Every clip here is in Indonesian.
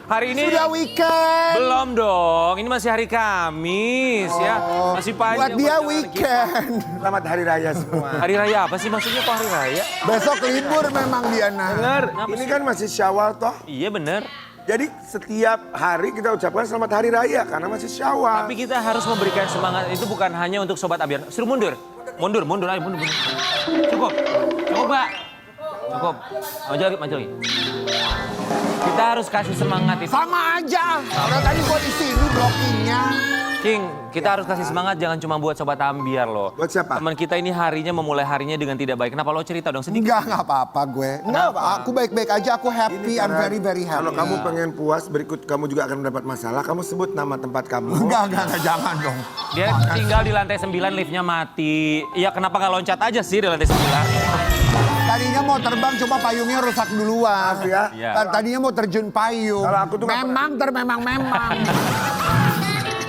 Hari ini sudah weekend. belum dong. Ini masih hari Kamis ya. Masih panjang. Buat dia weekend. Selamat Hari Raya semua. Hari Raya apa sih maksudnya kok hari Raya? Besok libur memang Diana. Bener, Kenapa ini sih? kan masih Syawal toh. Iya bener. Jadi setiap hari kita ucapkan selamat Hari Raya karena masih Syawal. Tapi kita harus memberikan semangat itu bukan hanya untuk Sobat Ambiar. Suruh mundur. Mundur, mundur ayo mundur. Cukup. Cukup, Mbak. Cukup. Maju lagi. Kita harus kasih semangat itu. Sama aja. Orang tadi gua di sini blockingnya. King, kita harus kasih semangat jangan cuma buat Sobat Ambiar loh. Buat siapa? Teman kita ini harinya memulai harinya dengan tidak baik. Kenapa lo cerita dong sedikit? Enggak apa-apa gue. Enggak, aku baik-baik aja, aku happy, I'm Karena very happy. Kalau kamu pengen puas, berikut kamu juga akan mendapat masalah. Kamu sebut nama tempat kamu. Enggak, jangan dong. Dia tinggal di lantai 9, liftnya mati. Ya kenapa nggak loncat aja sih di lantai 9? Tadinya mau terbang cuma payungnya rusak duluan. Maaf ya. Iya. Tadinya mau terjun payung. Kalau aku tuh nggak memang.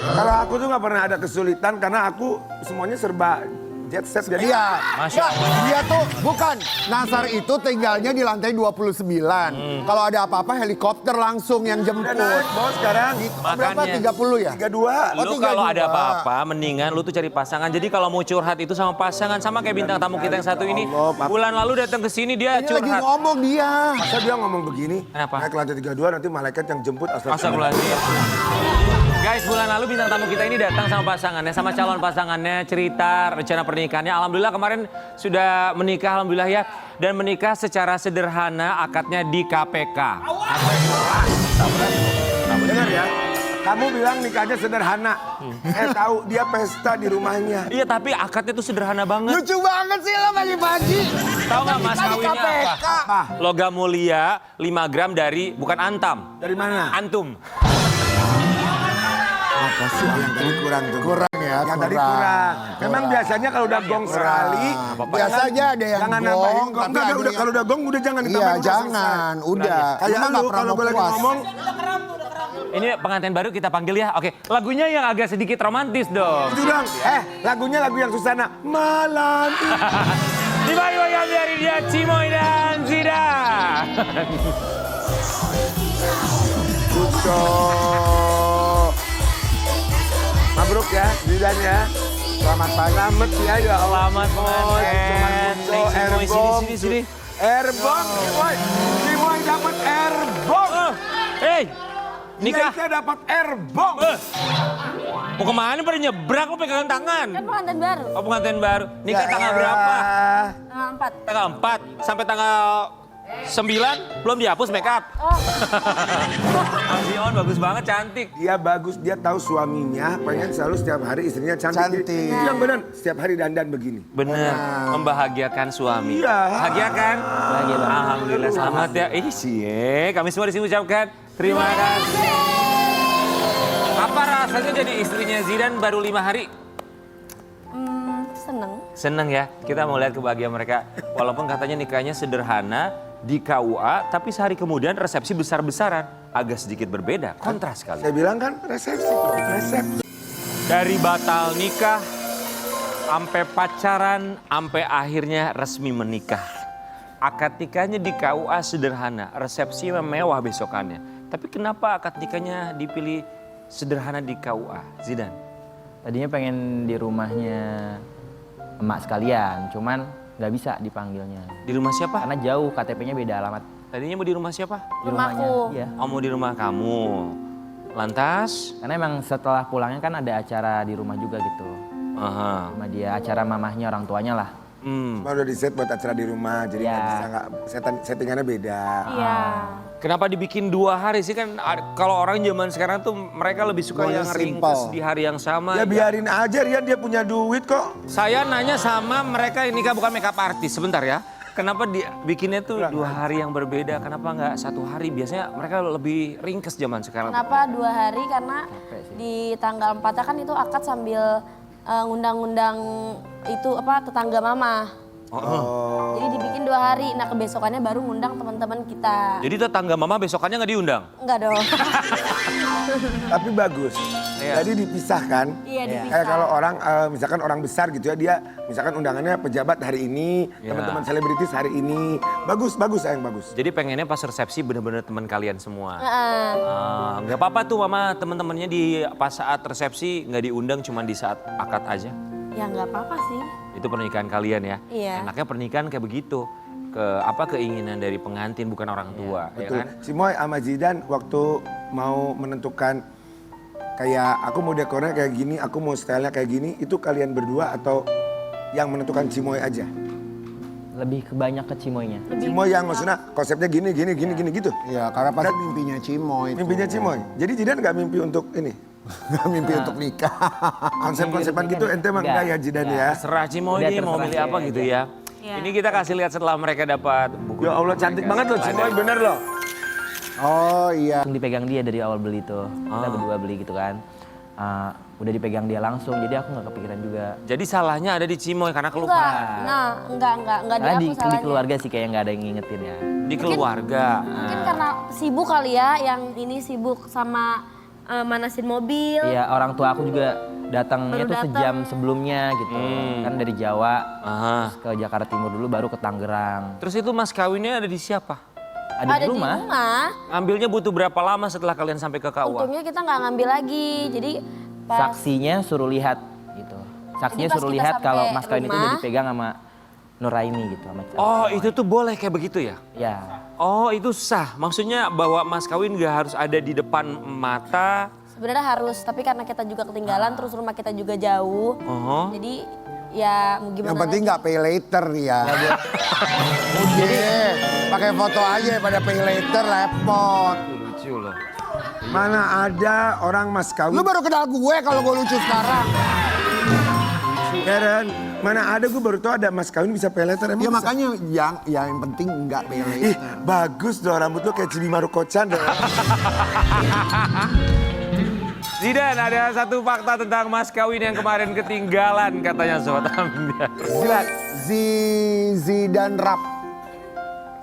Kalau aku tuh nggak pernah ada kesulitan karena aku semuanya serba jet set. Jadi Iya. Masya Allah. Dia tuh bukan. Nasar itu tinggalnya di lantai 29. Kalau ada apa-apa helikopter langsung yang udah jemput. naik bos sekarang. Berapa? Makanya. 30 ya? 32. Oh, Lu kalau 32. ada apa-apa, mendingan lu tuh cari pasangan. Jadi kalau mau curhat itu sama pasangan, sama kayak bintang tamu kita yang satu ini. Allah, Papa. Bulan lalu datang ke sini dia Ini lagi curhat. ngomong dia. Masa dia ngomong begini? Kenapa? Naik ke lantai 32 nanti malaikat yang jemput Astagfirullahaladzim. Guys, bulan lalu bintang tamu kita ini datang sama pasangannya, sama calon pasangannya, cerita rencana pernikahannya. Alhamdulillah kemarin sudah menikah, alhamdulillah ya. Dan menikah secara sederhana, akadnya di KPK. Dengar ya. Kamu bilang nikahnya sederhana. Tahu dia pesta di rumahnya. Iya, tapi akadnya itu sederhana banget. Lucu banget sih lo pagi-pagi. Tahu nggak mas Tadi kawinnya KPK. apa? Logam mulia 5 gram dari, bukan antam, Dari mana? antum. Apa sih yang tadi kurang tuh? Kurang ya, Yang tadi kurang. Memang biasanya kalau udah gong sekali, Biasanya ada yang jangan gong, nambahin gong. tapi Enggak, ada udah yang- kalau udah gong udah jangan Iya, ditambahin. udah jangan. selesai. Udah. Kayak Emang nggak lu pernah kalau gue lagi puas. ngomong, Ini pengantin baru kita panggil ya. Oke, lagunya yang agak sedikit romantis dong. itu dong. Lagunya lagu yang Susana. Malam ini. Di bawah yang dari dia Cimoy dan Zidan. Buco. Mabruk ya, Zidan ya. Selamat pagi. Selamat ya, ya Allah. Selamat pengantin. Buco, Cimoy, Airbomb. sini. Airbomb, Cimoy. Cimoy dapat airbomb. Hei, nikah. Kita dapat airbomb. Mau kemana pada nyebrang lu pegangan tangan? Kan pengantin baru, Oh pengantin baru. Nikah Ya tanggal elah. berapa? tanggal 4. Tanggal 4 sampai tanggal 9 belum dihapus make up. Oh, Masih on, bagus banget, cantik. Dia bagus, dia tahu suaminya pengen selalu setiap hari istrinya cantik. Cantik. Yang benar, setiap hari dandan begini. Bener, membahagiakan suami. Iya. Bahagia kan? Bahagia banget. Alhamdulillah, selamat ya. Kami semua di sini ucapkan terima kasih. Apa rasanya jadi istrinya Zidan baru 5 hari? seneng. Seneng ya, kita mau lihat kebahagiaan mereka. Walaupun katanya nikahnya sederhana di KUA, tapi sehari kemudian resepsi besar-besaran. Agak sedikit berbeda, kontras sekali. Saya bilang kan resepsi, resepsi. Dari batal nikah, sampai pacaran, sampai akhirnya resmi menikah. Akad nikahnya di KUA sederhana, resepsi mewah besokannya. Tapi kenapa akad nikahnya dipilih sederhana di KUA, Zidan? Tadinya pengen di rumahnya emak sekalian, cuman nggak bisa dipanggilnya. Di rumah siapa? Karena jauh, KTP-nya beda alamat. Tadinya mau di rumah siapa? Di Rumahku. Iya. Oh mau di rumah kamu. Lantas? Karena emang setelah pulangnya kan ada acara di rumah juga gitu. Aha. Sama dia, acara mamahnya, orang tuanya lah. Cuma udah di set buat acara di rumah, jadi nggak Ya. bisa nggak settingannya beda. Iya. Kenapa dibikin 2 hari sih kan kalau orang zaman sekarang tuh mereka lebih suka Maunya yang ringkes simple. di hari yang sama. Ya biarin aja Rian, dia punya duit kok. Saya nanya sama mereka ini kan bukan makeup artis sebentar ya. Kenapa bikinnya tuh 2 hari yang berbeda? Kenapa nggak 1 hari? Biasanya mereka lebih ringkes zaman sekarang. Kenapa 2 hari? Karena di tanggal 4 kan itu akad sambil ngundang-ngundang itu apa tetangga mama. Jadi dibikin 2 hari. Nah kebesokannya baru ngundang teman-teman kita. Jadi tetangga mama besokannya nggak diundang? Enggak dong. Tapi bagus. Iya. Jadi dipisahkan. Iya, dipisah. Kayak kalau orang, misalkan orang besar gitu ya, dia misalkan undangannya pejabat hari ini, Iya. teman-teman selebritis hari ini. Bagus, bagus sayang, bagus. Jadi pengennya pas resepsi bener-bener teman kalian semua. Heeh. Nggak apa-apa tuh mama teman-temannya di pas saat resepsi nggak diundang cuma di saat akad aja. Ya nggak apa-apa sih. Itu pernikahan kalian ya. Iya. Enaknya pernikahan kayak begitu. Keinginan dari pengantin bukan orang tua, ya Betul. kan? Si Moy sama Zidan waktu mau menentukan kayak aku mau dekornya kayak gini, aku mau stylenya kayak gini, itu kalian berdua atau yang menentukan Cimoy aja? Lebih kebanyak ke Cimoynya. Cimoy yang maksudnya konsepnya gini gitu. Iya, karena pasti mimpinya Cimoy. Mimpinya Cimoy. Jadi Zidan nggak mimpi untuk ini? Gak mimpi untuk nikah. Konsep-konsepan gitu ente mah enggak ya Zidan ya? Terserah Cimoy Udah nih mau terserah milih dia apa aja. gitu ya. Iya. Ini kita kasih lihat setelah mereka dapat buku. Ya Allah cantik banget loh Cimoy, bener loh. Oh iya. Langsung dipegang dia dari awal beli tuh. Kita berdua beli gitu kan. Udah dipegang dia langsung, jadi aku nggak kepikiran juga. Jadi salahnya ada di Cimoy karena Enggak, kelupaan. nah enggak Karena di aku di salahnya. keluarga sih kayak nggak ada yang ngingetin ya. Di keluarga. Mungkin karena sibuk kali ya, yang ini sibuk sama manasin mobil. Iya, orang tua aku juga datangnya Baru tuh datang. sejam sebelumnya gitu. Kan dari Jawa Aha. terus ke Jakarta Timur dulu baru ke Tangerang. Terus itu mas kawinnya ada di siapa? Ada di rumah. Ambilnya butuh berapa lama setelah kalian sampai ke KUA? Untungnya kita nggak ngambil lagi, jadi pas Saksinya suruh lihat gitu. Saksinya Jadi pas suruh kita lihat kalau sampai mas kawin itu udah rumah- dipegang sama Nuraini gitu sama Oh itu tuh boleh kayak begitu ya? Ya. Oh itu sah, maksudnya bahwa mas kawin gak harus ada di depan mata. sebenarnya harus, tapi karena kita juga ketinggalan, terus rumah kita juga jauh, Oh. jadi ya mau gimana Yang penting lagi. nggak pay later ya. Udah, pakai foto aja pada pay later repot. Lucu loh. Mana ada orang mas Lu kawin, baru kenal gue kalau gue lucu sekarang. Karen, mana ada gue baru tau ada mas kawin bisa pay letter emang Ya bisa? makanya yang penting nggak pay Ih, later. bagus dong rambut lu kayak Cibi Marukocan dong. Zidan, ada satu fakta tentang mas kawin yang kemarin ketinggalan katanya Sobat Amda. Zidan, Zidan Rap.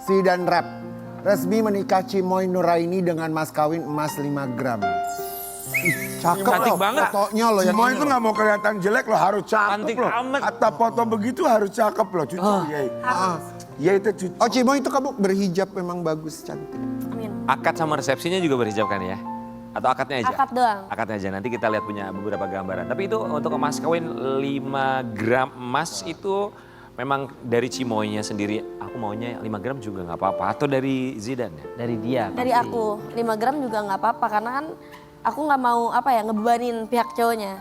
Zidan Rap. Resmi menikah Cimoy Nuraini dengan mas kawin emas 5 gram. Ih, cakep Cantik loh, banget. fotonya loh yang Semua ini itu loh. nggak mau kelihatan jelek loh, harus cakep Cantik loh. amat. Kata foto begitu harus cakep loh, cucu. Iya itu cucu. Oh Cimoy itu kamu berhijab memang bagus, cantik. Amin. Akad sama resepsinya juga berhijab kan ya? Atau akadnya aja? Akad doang. Akadnya aja, nanti kita lihat punya beberapa gambaran. Tapi itu untuk emas kawin 5 gram emas itu memang dari Cimoynya sendiri. Aku maunya 5 gram juga nggak apa-apa. Atau dari Zidan ya? Dari dia. Dari pasti. aku 5 gram juga nggak apa-apa, karena kan aku nggak mau ngebebanin pihak cowoknya.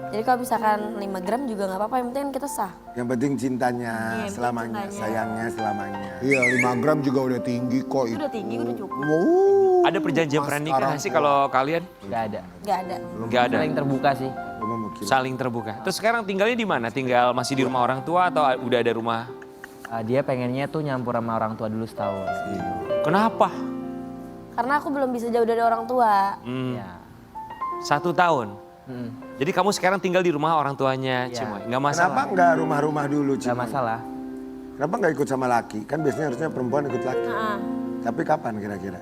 Jadi kalau misalkan 5 gram juga nggak apa-apa, yang penting kita sah. Yang penting cintanya Iya, selamanya, cintanya. sayangnya selamanya. Iya 5 gram juga udah tinggi kok itu. Udah tinggi, udah cukup. Ada perjanjian Mas pernikahan sekarang sih kalau kalian? Nggak ada. Nggak ada. Nggak ada. Paling terbuka sih. Gua mau mungkin. Saling terbuka. Terus sekarang tinggalnya di mana? Tinggal masih di rumah orang tua atau udah ada rumah? Dia pengennya tuh nyampur sama orang tua dulu setahun. Kenapa? Karena aku belum bisa jauh dari orang tua. Ya. 1 tahun. Mm. Jadi kamu sekarang tinggal di rumah orang tuanya Iya. Cimoy? Nggak Kenapa masalah? nggak rumah-rumah dulu, Nggak Cimoy? masalah. Kenapa nggak ikut sama laki? Kan biasanya harusnya perempuan ikut laki. Nah, Tapi kapan kira-kira?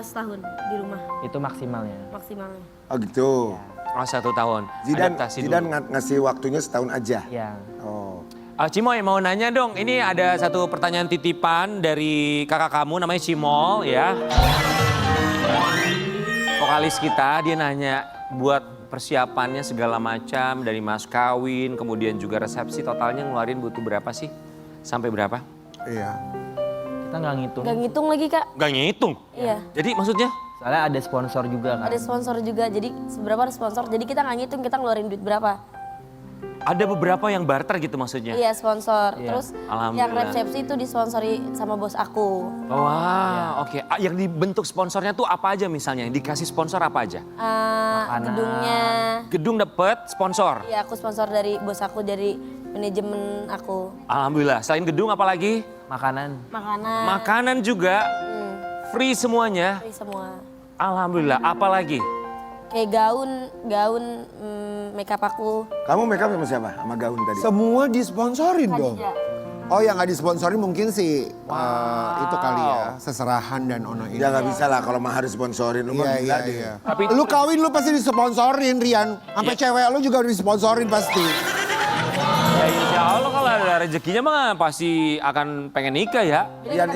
setahun di rumah Itu maksimalnya. maksimalnya. Oh gitu. Oh 1 tahun. Zidan, Adaptasi Zidan dulu. ngasih waktunya setahun aja. Ya. Oh. Cimoy mau nanya dong, ini ada satu pertanyaan titipan dari kakak kamu namanya Cimol ya. Vokalis kita, dia nanya buat persiapannya segala macam dari mas kawin, kemudian juga resepsi totalnya ngeluarin butuh berapa sih? Sampai berapa? Iya. Kita nggak ngitung. Gak ngitung lagi kak. Gak ngitung. Iya. Jadi maksudnya? Soalnya ada sponsor juga kan. Ada sponsor juga, jadi seberapa ada sponsor. Jadi kita nggak ngitung kita ngeluarin duit berapa. Ada beberapa yang barter gitu maksudnya? Iya sponsor. Iya. Terus Alhamdulillah. yang resepsi itu disponsori sama bos aku. Wah, oke. Yang dibentuk sponsornya tuh apa aja misalnya? Yang dikasih sponsor apa aja? Gedungnya, Gedung dapet sponsor. ya aku sponsor dari bos aku, dari manajemen aku. Alhamdulillah. Selain gedung apa lagi? Makanan. Makanan, Makanan juga free semuanya. free semua. Alhamdulillah. Apa lagi? Kayak gaun, makeup aku. Kamu make up sama siapa? Sama gaun tadi? Semua disponsorin dong. Khadijah. Oh yang nggak disponsorin mungkin sih itu kali ya, Seserahan dan Ono ini. Ya nggak bisa lah kalau mah harus sponsorin. Lu mah gila deh. Tapi Lu kawin lu pasti disponsorin Rian. Sampai cewek lu juga disponsorin pasti. ya insya Allah kalau ada rezekinya mah pasti akan pengen nikah ya. Rian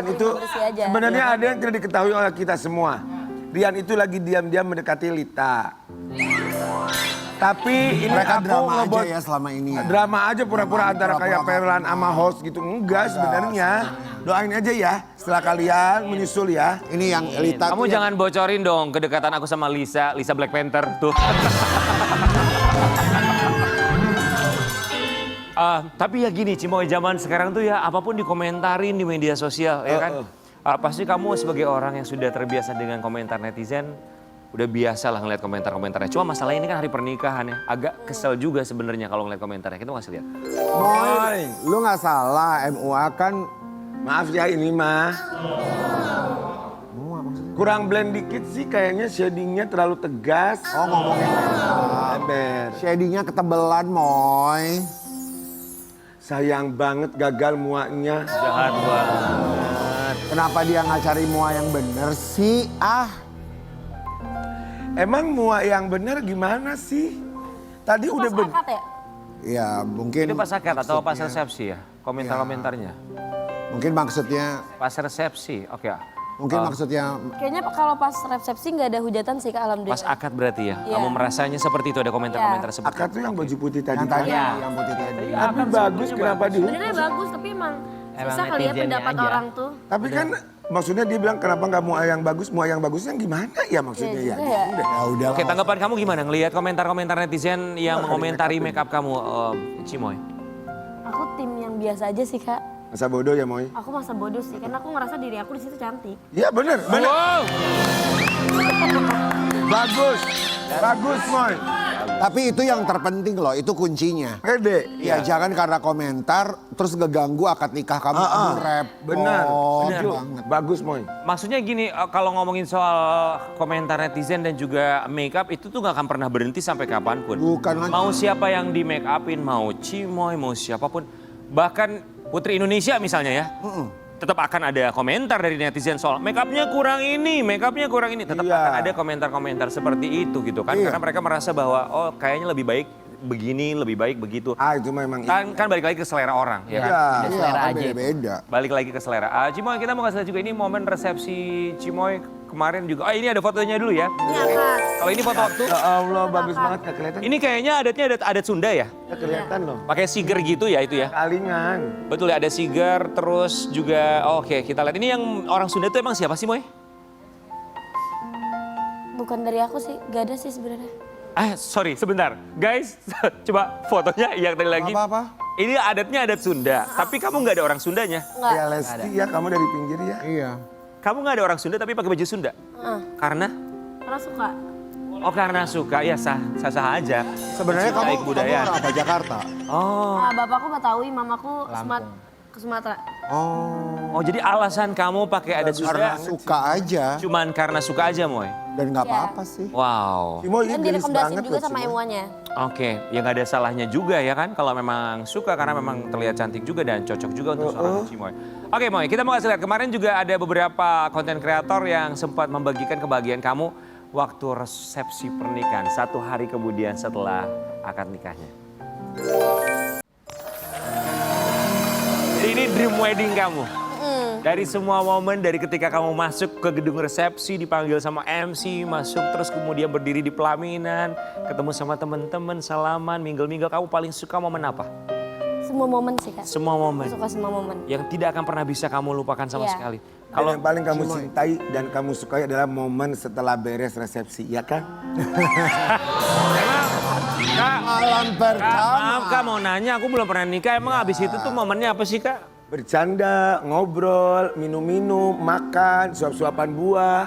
itu sebenarnya ada yang tidak diketahui oleh kita semua. Rian itu lagi diam-diam mendekati Lita. Tapi ini Mereka aku drama aja ngebuat ya selama ini ya. drama aja pura-pura antara kayak Perlan sama host gitu. Enggak sebenarnya. Doain aja ya setelah kalian menyusul ya. Ini yang Lita Kamu tuh jangan bocorin dong kedekatan aku sama Lisa Black Panther tuh. Tapi ya gini Cimoy, zaman sekarang tuh ya apapun dikomentarin di media sosial ya kan. Pasti kamu sebagai orang yang sudah terbiasa dengan komentar netizen, udah biasa lah ngeliat komentar-komentarnya. Cuma masalahnya ini kan hari pernikahan ya, agak kesel juga sebenarnya kalau ngeliat komentarnya. Kita ngasih lihat. Moy, lu nggak salah, MUA kan Maaf ya ini mah. Kurang blend dikit sih kayaknya shadingnya terlalu tegas. oh ngomongin Ember. shadingnya ketebelan Moy. Sayang banget gagal muaknya. Jahat banget. Kenapa dia nggak cari MUA yang bener sih? Emang muak yang bener gimana sih? Tadi udah Pas bener. akad ya? Ya mungkin Itu pas akad atau pas resepsi ya? Komentar-komentarnya. mungkin maksudnya Pas resepsi, oke. mungkin maksudnya Kayaknya kalau pas resepsi nggak ada hujatan sih Kak, alhamdulillah. Pas akad berarti ya? Iya. Kamu merasanya seperti itu ada komentar-komentar seperti Akad tuh yang baju putih tadi yang kan? tadi Iya. yang putih tadi. Tapi bagus kenapa di? Sebenarnya bagus tapi emang susah kali ya netizennya pendapat aja. orang tuh. Tapi kan maksudnya dia bilang kenapa nggak muak yang bagus? Muak yang bagusnya gimana ya maksudnya Iya ya? juga ya. Udah. Ya udah. Oke, tanggapan kamu gimana ngelihat komentar-komentar netizen yang mengomentari makeup kamu, Cimoy? Aku tim yang biasa aja sih Kak. Masa bodoh ya Moy? Aku masa bodoh sih karena aku ngerasa diri aku di situ cantik. Iya bener, bener. Wow! Bagus, bagus Moy. Tapi itu yang terpenting loh, itu kuncinya. Pede. Ya jangan karena komentar terus ngeganggu akad nikah kamu. Rap. Benar, Oh, setuju. banget. Bagus Moy. Maksudnya gini, kalau ngomongin soal komentar netizen dan juga makeup itu tuh gak akan pernah berhenti sampai kapanpun. Bukan lagi. Mau siapa yang di make upin, mau Cimoy, mau siapapun. Bahkan Putri Indonesia misalnya ya. Tetap akan ada komentar dari netizen soal make upnya kurang ini, make upnya kurang ini. Tetap Iya. akan ada komentar-komentar seperti itu gitu kan. Iya. Karena mereka merasa bahwa oh kayaknya lebih baik begini, lebih baik begitu. Itu memang. Kan balik lagi ke selera orang ya kan. Iya. Iya, selera kan aja itu. beda-beda. Balik lagi ke selera. Cimoy, kita mau kasih lihat juga ini momen resepsi Cimoy kemarin juga. Oh ini ada fotonya dulu ya. Ini akad. Kalau ini foto waktu, Ya Allah bagus banget gak kelihatan. ini kayaknya adatnya adat Sunda ya. Gak kelihatan loh. Pakai siger gitu ya itu ya. Kalingan. Betul ya, ada siger terus juga oke kita lihat. Ini yang orang Sunda itu emang siapa sih Moy? Bukan dari aku sih, gak ada sih sebenarnya. Sorry sebentar. Guys, coba fotonya yang tadi lagi. Apa-apa? Ini adatnya adat Sunda, tapi kamu nggak ada orang Sundanya. Enggak. Ya Lesti ya kamu dari pinggir ya. Iya. Kamu nggak ada orang Sunda tapi pakai baju Sunda. Karena? Karena suka. Oh karena suka, ya sah aja. Sebenarnya Cintai kamu kebudayaan. orang apa Jakarta? Oh. Bapakku Betawi, mamaku ke Sumatera. Oh, Oh jadi alasan kamu pakai adat karena Sunda suka aja cuman karena suka aja Moy? dan nggak Iya. apa-apa sih. Wow. Cimo ini Dan gelis direkomendasiin banget juga loh, sama Cimo. emuannya. Oke, ya nggak ada salahnya juga ya kan kalau memang suka karena memang terlihat cantik juga dan cocok juga untuk seorang Cimoy. Oke Moy, kita mau kasih lihat kemarin juga ada beberapa konten kreator yang sempat membagikan kebahagiaan kamu waktu resepsi pernikahan 1 hari kemudian setelah akad nikahnya. Jadi ini dream wedding kamu. Dari semua momen, dari ketika kamu masuk ke gedung resepsi, dipanggil sama MC, masuk terus kemudian berdiri di pelaminan, ketemu sama teman-teman, salaman, mingle-mingle, kamu paling suka momen apa? Semua momen sih Kak. Semua momen Suka semua momen. yang tidak akan pernah bisa kamu lupakan sama Iya. sekali. Dan Kalau yang paling kamu cintai dan kamu sukai adalah momen setelah beres resepsi, ya kan? Kak, Malam pertama. maaf Kak mau nanya, aku belum pernah nikah, emang abis itu tuh momennya apa sih Kak? Bercanda, ngobrol, minum-minum, makan, suap-suapan buah.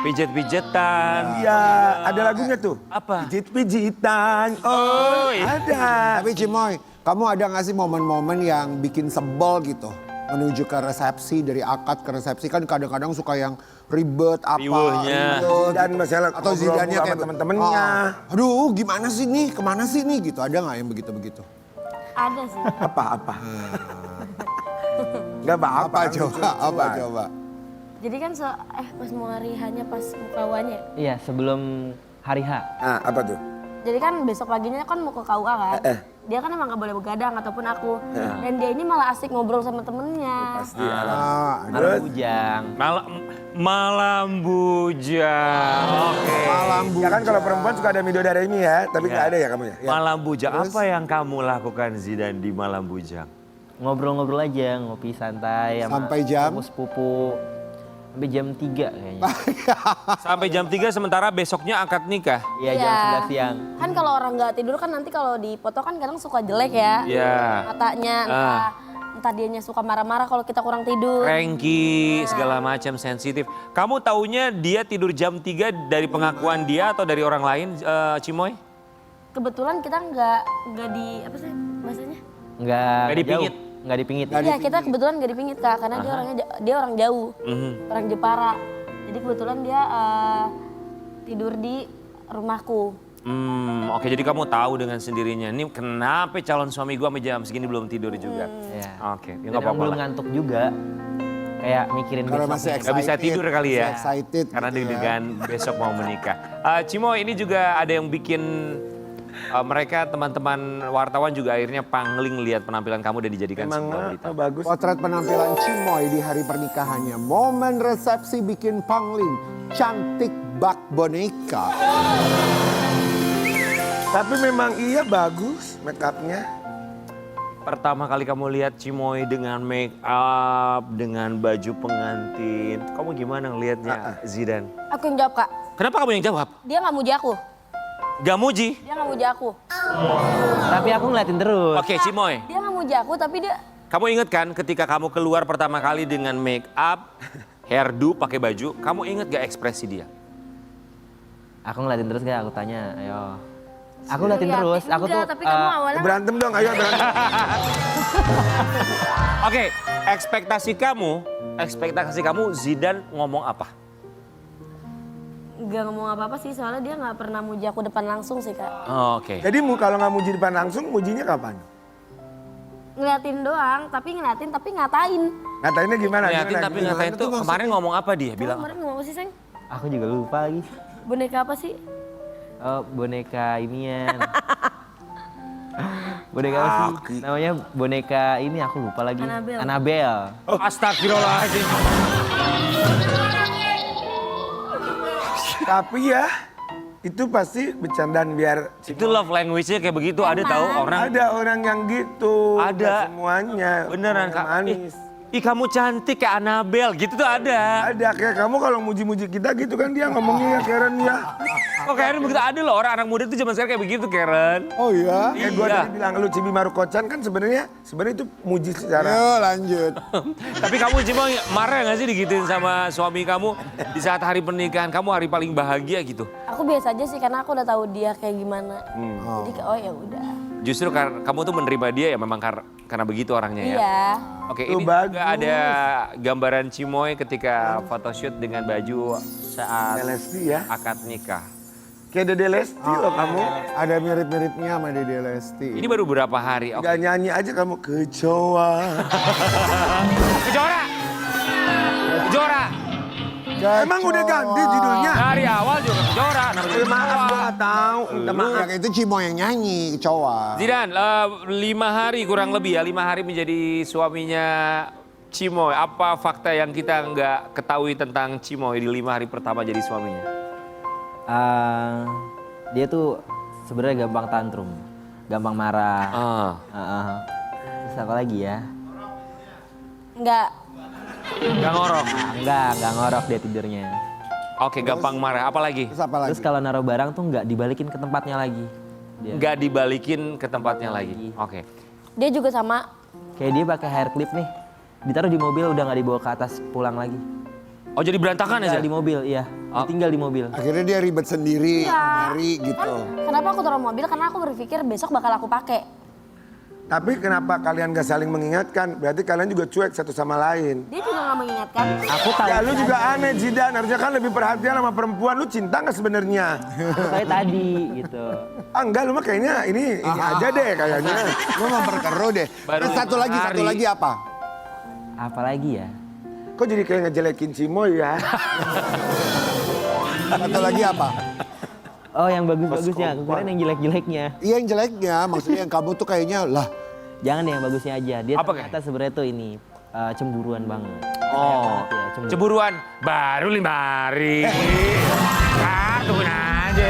Pijet-pijetan. Iya, ada lagunya tuh. Apa? Pijit-pijitan. Oh, iya. Ada. Tapi Cimoy, kamu ada nggak sih momen-momen yang bikin sebel gitu? Menuju ke resepsi, dari akad ke resepsi kan kadang-kadang suka yang ribet apa. Riweuhnya. ribet, Dan gitu. masalah Atau ngobrol zidannya sama kayak temen-temennya. Aduh gimana sih nih, kemana sih nih gitu. Ada nggak yang begitu-begitu? Ada sih. Apa? Gak apa-apa. Apa coba? Apa coba? Jadi kan pas mau hari hanya pas mau KUA-nya. Iya, sebelum hari H. Ah, apa tuh? Jadi kan besok paginya kan mau ke KUA kan. Dia kan emang gak boleh begadang ataupun aku. Dan dia ini malah asik ngobrol sama temennya. Pasti Malam bujang. Malam bujang. Oke. Malam Ya kan kalau perempuan suka ada midodare ini ya, tapi nggak ada ya kamu ya? Ya. Malam bujang. Apa yang kamu lakukan Zidan di malam bujang? Ngobrol-ngobrol aja, ngopi santai sama Sampai jam? sepupu. Sampai jam 3 kayaknya. Sampai jam 3 sementara besoknya akad nikah. Iya, jam 11 siang. Kan kalau orang nggak tidur kan nanti kalau di foto kan kadang suka jelek ya. Iya. Matanya entah dianya suka marah-marah kalau kita kurang tidur. Cranky, segala macam sensitif. Kamu taunya dia tidur jam 3 dari pengakuan dia atau dari orang lain, Cimoy? Kebetulan kita nggak di apa sih bahasanya? Nggak dipingit. jauh. Nggak dipingit. Iya kita kebetulan nggak dipingit Kak karena dia orang jauh, orang Jepara. Jadi kebetulan dia tidur di rumahku. Oke, jadi kamu tahu dengan sendirinya. Ini kenapa calon suami gua sampai jam segini belum tidur juga? Iya. Oke, ya Dan nggak emang apa-apa belum lah. ngantuk juga. Kayak mikirin Karena besok. masih Gak bisa tidur kali ya? Masih excited Karena gitu ya. deg-degan besok mau menikah. Cimo, ini juga ada yang bikin mereka teman-teman wartawan juga akhirnya pangling lihat penampilan kamu dan dijadikan Emang sebuah berita. bagus. Potret penampilan Cimoy di hari pernikahannya. Momen resepsi bikin pangling. Cantik bak boneka. Tapi memang iya bagus make upnya. Pertama kali kamu lihat Cimoy dengan make up, dengan baju pengantin, kamu gimana ngelihatnya, Zidan? Aku yang jawab Kak. Kenapa kamu yang jawab? Dia nggak muji aku. Gak muji? Dia nggak muji aku. Tapi aku ngeliatin terus. Oke, Cimoy. Dia nggak muji aku tapi dia Kamu ingat kan ketika kamu keluar pertama kali dengan make up, hairdo, pakai baju, kamu ingat gak ekspresi dia? Aku ngeliatin terus gak? Aku tanya, ayo. Aku ngeliatin terus. Aku enggak, tuh tapi kamu awalnya Berantem dong, ayo berantem. Oke, ekspektasi kamu Zidan ngomong apa? nggak ngomong apa-apa sih soalnya dia nggak pernah muji aku depan langsung sih Kak. Oke. Jadi kalau nggak muji depan langsung, mujinya kapan? Ngeliatin doang, tapi ngatain. Ngatainnya gimana? Ngeliatin tapi gimana ngatain tuh tuh maksudnya? kemarin ngomong apa dia? Kamu Bilang kemarin ngomong apa sih Seng? Aku juga lupa lagi. Boneka apa sih? Oh, boneka inian. Boneka apa sih? Namanya boneka ini aku lupa lagi. Annabelle. Annabelle. Astagfirullahaladzim. Tapi ya, itu pasti bercandaan biar Itu love language-nya kayak begitu, ada tahu orang. ada orang yang gitu. Ada. Nggak semuanya. Beneran Yang Kak. Manis. Ih kamu cantik kayak Annabelle gitu tuh ada. Ada kayak kamu kalau muji-muji kita gitu kan dia ngomongnya ya Karen ya. Kok Karen begitu ada loh orang anak muda tuh zaman sekarang kayak begitu Karen. Oh iya? Kayak gue Iya. tadi bilang lu Cibi Marukocan kan sebenarnya itu muji secara. Ayo lanjut. Tapi kamu Cimo marah gak sih digituin sama suami kamu di saat hari pernikahan kamu hari paling bahagia gitu? Aku biasa aja sih karena aku udah tahu dia kayak gimana. Jadi kayak oh ya udah. Justru karena kamu tuh menerima dia ya memang karena begitu orangnya ya? Iya. Oke, Tuh, ini bagus. juga ada gambaran Cimoy ketika photoshoot dengan baju saat Lesti ya. akad nikah. Kayak Dede Lesti loh kamu. Ada mirip-miripnya sama Dede Lesti. Ini baru berapa hari? Oke. Gak nyanyi aja kamu kecoa. Kejora! Kejora! Emang udah ganti judulnya? Dari awal juga Kejora. Namanya Eh, maaf Kejora. gue gak tahu. Minta maaf. Ya, itu Cimoy yang nyanyi, Cowa. Zidan, 5 hari kurang lebih ya, 5 hari menjadi suaminya Cimoy. Apa fakta yang kita nggak ketahui tentang Cimoy di 5 hari pertama jadi suaminya? Dia tuh sebenarnya gampang tantrum, gampang marah. Terus apa lagi ya? Enggak. Nggak ngorok. Enggak ngorok dia tidurnya. Oke, gampang marah. Apa lagi? Terus apa lagi? Terus kalau naruh barang tuh nggak dibalikin ke tempatnya lagi. Dia. Nggak dibalikin ke tempatnya lagi. Oke. Dia juga sama. Kayak dia pakai hair clip nih, ditaruh di mobil udah nggak dibawa ke atas pulang lagi. Oh jadi berantakan aja? Tinggal di mobil, iya. Tinggal di mobil. Akhirnya dia ribet sendiri, nyari gitu. Kenapa aku taruh mobil? Karena aku berpikir besok bakal aku pakai. Tapi kenapa kalian gak saling mengingatkan? Berarti kalian juga cuek satu sama lain. Dia juga nggak mengingatkan. Aku tahu. Ya lu juga aneh Zidan, harusnya kan lebih perhatian sama perempuan. Lu cinta gak sebenarnya? Aku tahu tadi gitu. Ah enggak, lu mah kayaknya ini aja deh kayaknya. Lu memperkeruh deh. Baru Terus satu hari. lagi apa? Apalagi ya? Kok jadi kayak ngejelekin Cimoy ya? Satu lagi apa? Oh yang bagus-bagusnya, aku kira yang jelek-jeleknya. Iya yang jeleknya, maksudnya yang kamu tuh kayaknya lah. Jangan deh yang bagusnya aja. Dia Apa, ternyata sebenarnya tuh ini cemburuan banget. Oh, Ya, cemburuan baru 5 hari. Tungguin aja.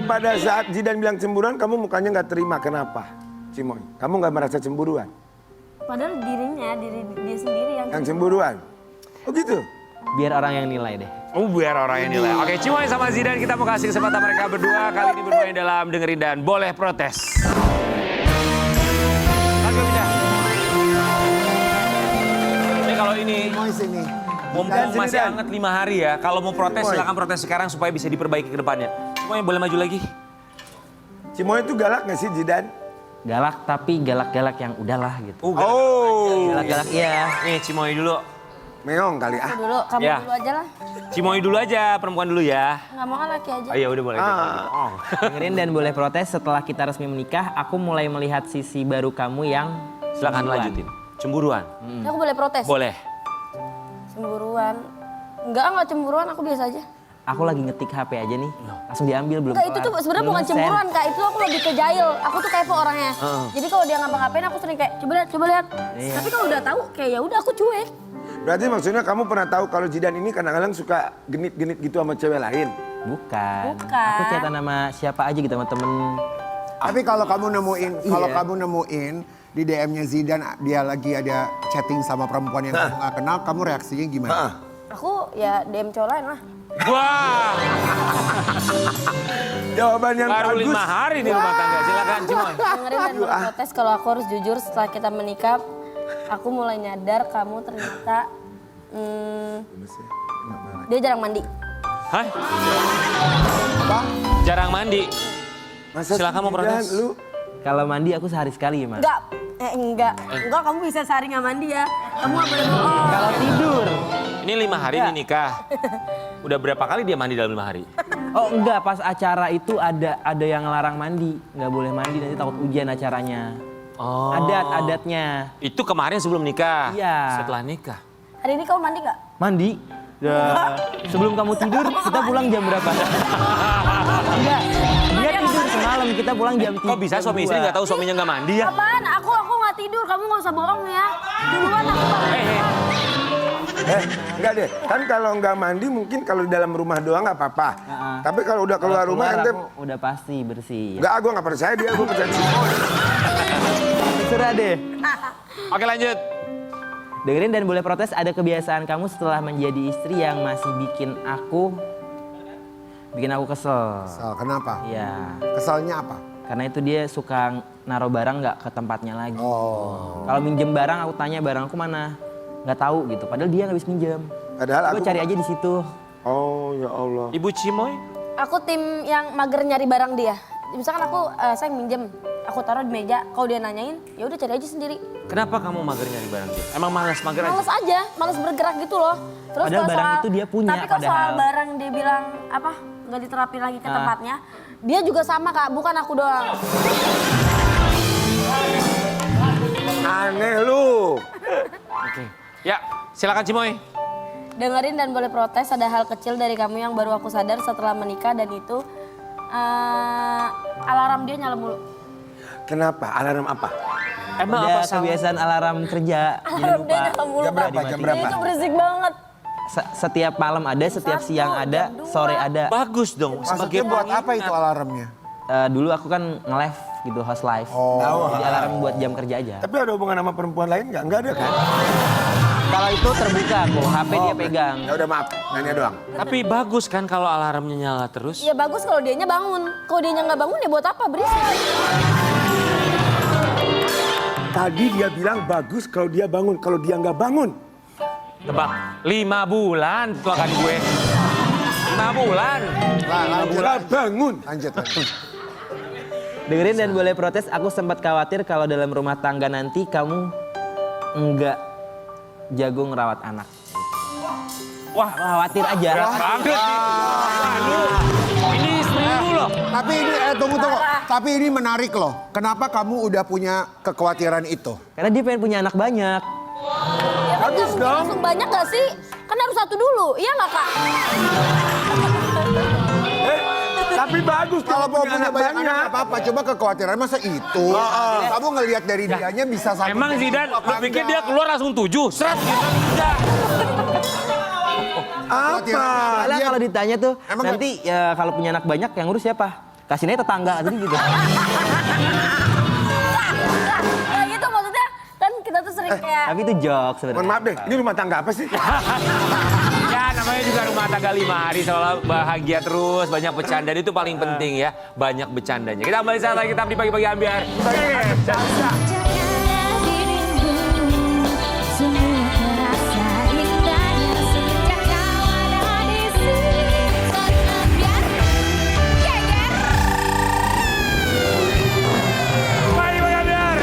Pada saat Zidan bilang cemburuan, kamu mukanya nggak terima. Kenapa, Cimoy? Kamu nggak merasa cemburuan? Padahal diri dia sendiri yang Cemburuan? Oh gitu? Biar orang yang nilai deh. Oh, biar orang yang nilai. Oke, Cimoy sama Zidan kita mau kasih kesempatan mereka berdua kali ini bermain dalam dengerin dan boleh protes. Lagu pindah. Ini kalau ini Mau sini. mumpung Sini, masih Dan. hangat 5 hari ya. Kalau mau protes Cimoy. silakan protes sekarang supaya bisa diperbaiki ke depannya. Cimoy boleh maju lagi. Cimoy itu galak nggak sih Zidan? Galak tapi galak-galak yang udahlah gitu. Oh, Galak-galak iya. Nih Cimoy dulu. meong kali ah. dulu, kamu Ya. dulu aja lah. Cimoy dulu aja, perempuan dulu ya. Nggak mau kan laki aja. Oh iya udah boleh. Oh. Dengerin dan boleh protes setelah kita resmi menikah, aku mulai melihat sisi baru kamu yang Silakan cemburuan. lanjutin. Cemburuan. Aku boleh protes? Boleh. Cemburuan. Enggak cemburuan, aku biasa aja. Aku lagi ngetik HP aja nih, langsung diambil belum. Enggak, itu tuh kelar. sebenarnya Belum bukan send. cemburuan, Kak. Itu aku lebih ke jahil. Aku tuh kepo orangnya. Jadi kalau dia ngapa-ngapain aku sering kayak coba lihat. Iya. Tapi kalau udah tahu kayak ya udah aku cuek. Berarti maksudnya kamu pernah tahu kalau Zidan ini kadang-kadang suka genit-genit gitu sama cewek lain? Bukan. Bukan. Aku chatan sama siapa aja gitu sama temen. Tapi kalau kamu nemuin, Iya. di DM-nya Zidan dia lagi ada chatting sama perempuan yang kamu nggak kenal, kamu reaksinya gimana? Aku ya DM cowok lain lah. Wah, Jawaban yang baru bagus. 5 hari di rumah tangga. Silakan Cimoy. Dengerin dan protes kalau aku harus jujur setelah kita menikah. Aku mulai nyadar kamu ternyata dia jarang mandi. Hah? Jarang mandi. Masa Silakan mau sih, protes. Zidan, lu Kalau mandi aku sehari sekali ya, Mas. Enggak, kamu bisa sehari nggak mandi ya. Kamu nggak boleh bohong. Kalau tidur. Ini 5 hari nih nikah. Udah berapa kali dia mandi dalam 5 hari? Oh enggak, pas acara itu ada yang ngelarang mandi. Nggak boleh mandi, nanti takut ujian acaranya. Oh. Adatnya. Itu kemarin sebelum nikah. Iya. Setelah nikah. Hari ini kamu mandi nggak? Mandi. Ya. Sebelum kamu tidur, kita pulang jam berapa? Enggak. Dia tidur semalam, kita pulang jam 3. Kok bisa suami istri nggak tahu suaminya nggak mandi ya? Apaan? Aku nggak tidur. Kamu nggak usah bohong ya. Duluan aku bangun. enggak deh. Kan kalau nggak mandi mungkin kalau di dalam rumah doang nggak apa-apa. Tapi kalau udah keluar rumah ente aku udah pasti bersih. enggak, gue nggak percaya dia, gue percaya Cimoy. Terserah deh. Oke lanjut. Dengerin dan boleh protes, ada kebiasaan kamu setelah menjadi istri yang masih bikin aku kesel. Kesel, kenapa? Iya. Keselnya apa? Karena itu dia suka naruh barang nggak ke tempatnya lagi. Oh. Kalau minjem barang aku tanya barang aku mana, nggak tahu gitu. Padahal dia nggak bisa minjem. Padahal Gue aku cari aja di situ. Oh ya Allah. Ibu Cimoy? Aku tim yang mager nyari barang dia. Misalkan aku saya minjem, aku taruh di meja. Kalau dia nanyain, ya udah cari aja sendiri. Kenapa kamu mager nyari barang dia? Emang malas mager aja? Males aja, males bergerak gitu loh. Terus Padahal kalau barang soal- itu dia punya, Tapi kalau soal padahal. barang dia bilang apa nggak diterapin lagi ke tempatnya, dia juga sama Kak, bukan aku doang. Aneh lu. Oke. Ya, silakan Cimoy. Dengerin dan boleh protes, ada hal kecil dari kamu yang baru aku sadar setelah menikah dan itu alarm dia nyala mulu. Kenapa? Alarm apa? Emang Ada apa salah? kebiasaan alarm kerja. Jadi Alarm dia lupa. nyala mulu. Jam berapa? Kak. Jam berapa? Dia itu berisik banget. Setiap malam ada, setiap Satu, siang ada, jam 2. sore ada. Bagus dong. Maksudnya buat apa itu alarmnya? Dulu aku kan nge-live gitu, host live. Oh. Jadi alarm buat jam kerja aja. Tapi ada hubungan sama perempuan lain nggak? Nggak ada kan? Kalau itu terbuka aku, HP dia pegang. Ya udah maaf, nanya doang. Tapi bagus kan kalau alarmnya nyala terus? Ya bagus kalau dianya bangun. Kalau dianya nggak bangun ya buat apa berisik. Tadi dia bilang bagus kalau dia bangun, kalau dia nggak bangun. Tebak, 5 bulan tuakan gue. 5 bulan. Lah, lanjut, Nggak bangun. lanjut, lanjut. Dengerin dan boleh protes, aku sempat khawatir kalau dalam rumah tangga nanti kamu enggak jago ngerawat anak. Wah, khawatir aja. Banget nih. Lu, ini istri lu loh. Tapi ini, tunggu. Tapi ini menarik loh. Kenapa kamu udah punya kekhawatiran itu? Karena dia pengen punya anak banyak. Ya kan Bagus nggak dong. langsung banyak gak sih? Kan harus satu dulu, iya nggak Kak? Tapi bagus Kalau mau punya anak banyak anak nggak apa-apa. Coba kekhawatiran masa itu. Kamu ngelihat dari dianya bisa satu. Emang Zidan, apa lu pikir enggak? dia keluar langsung 7? Seret gitu. Enggak. Apa? Soalnya Iya. kalau ditanya tuh, Emang nanti ya kalau punya anak banyak yang ngurus siapa? Kasih aja tetangga tadi gitu. Nah gitu maksudnya kan kita tuh sering kayak Tapi itu joke Mohon sebenarnya. maaf deh, ini rumah tangga apa sih? Ya namanya juga rumah tangga 5 hari seolah bahagia terus, banyak bercanda itu paling penting ya, banyak bercandanya. Kita kembali saat lagi tetap di pagi-pagi ambiar. Pagi-pagi ambiar.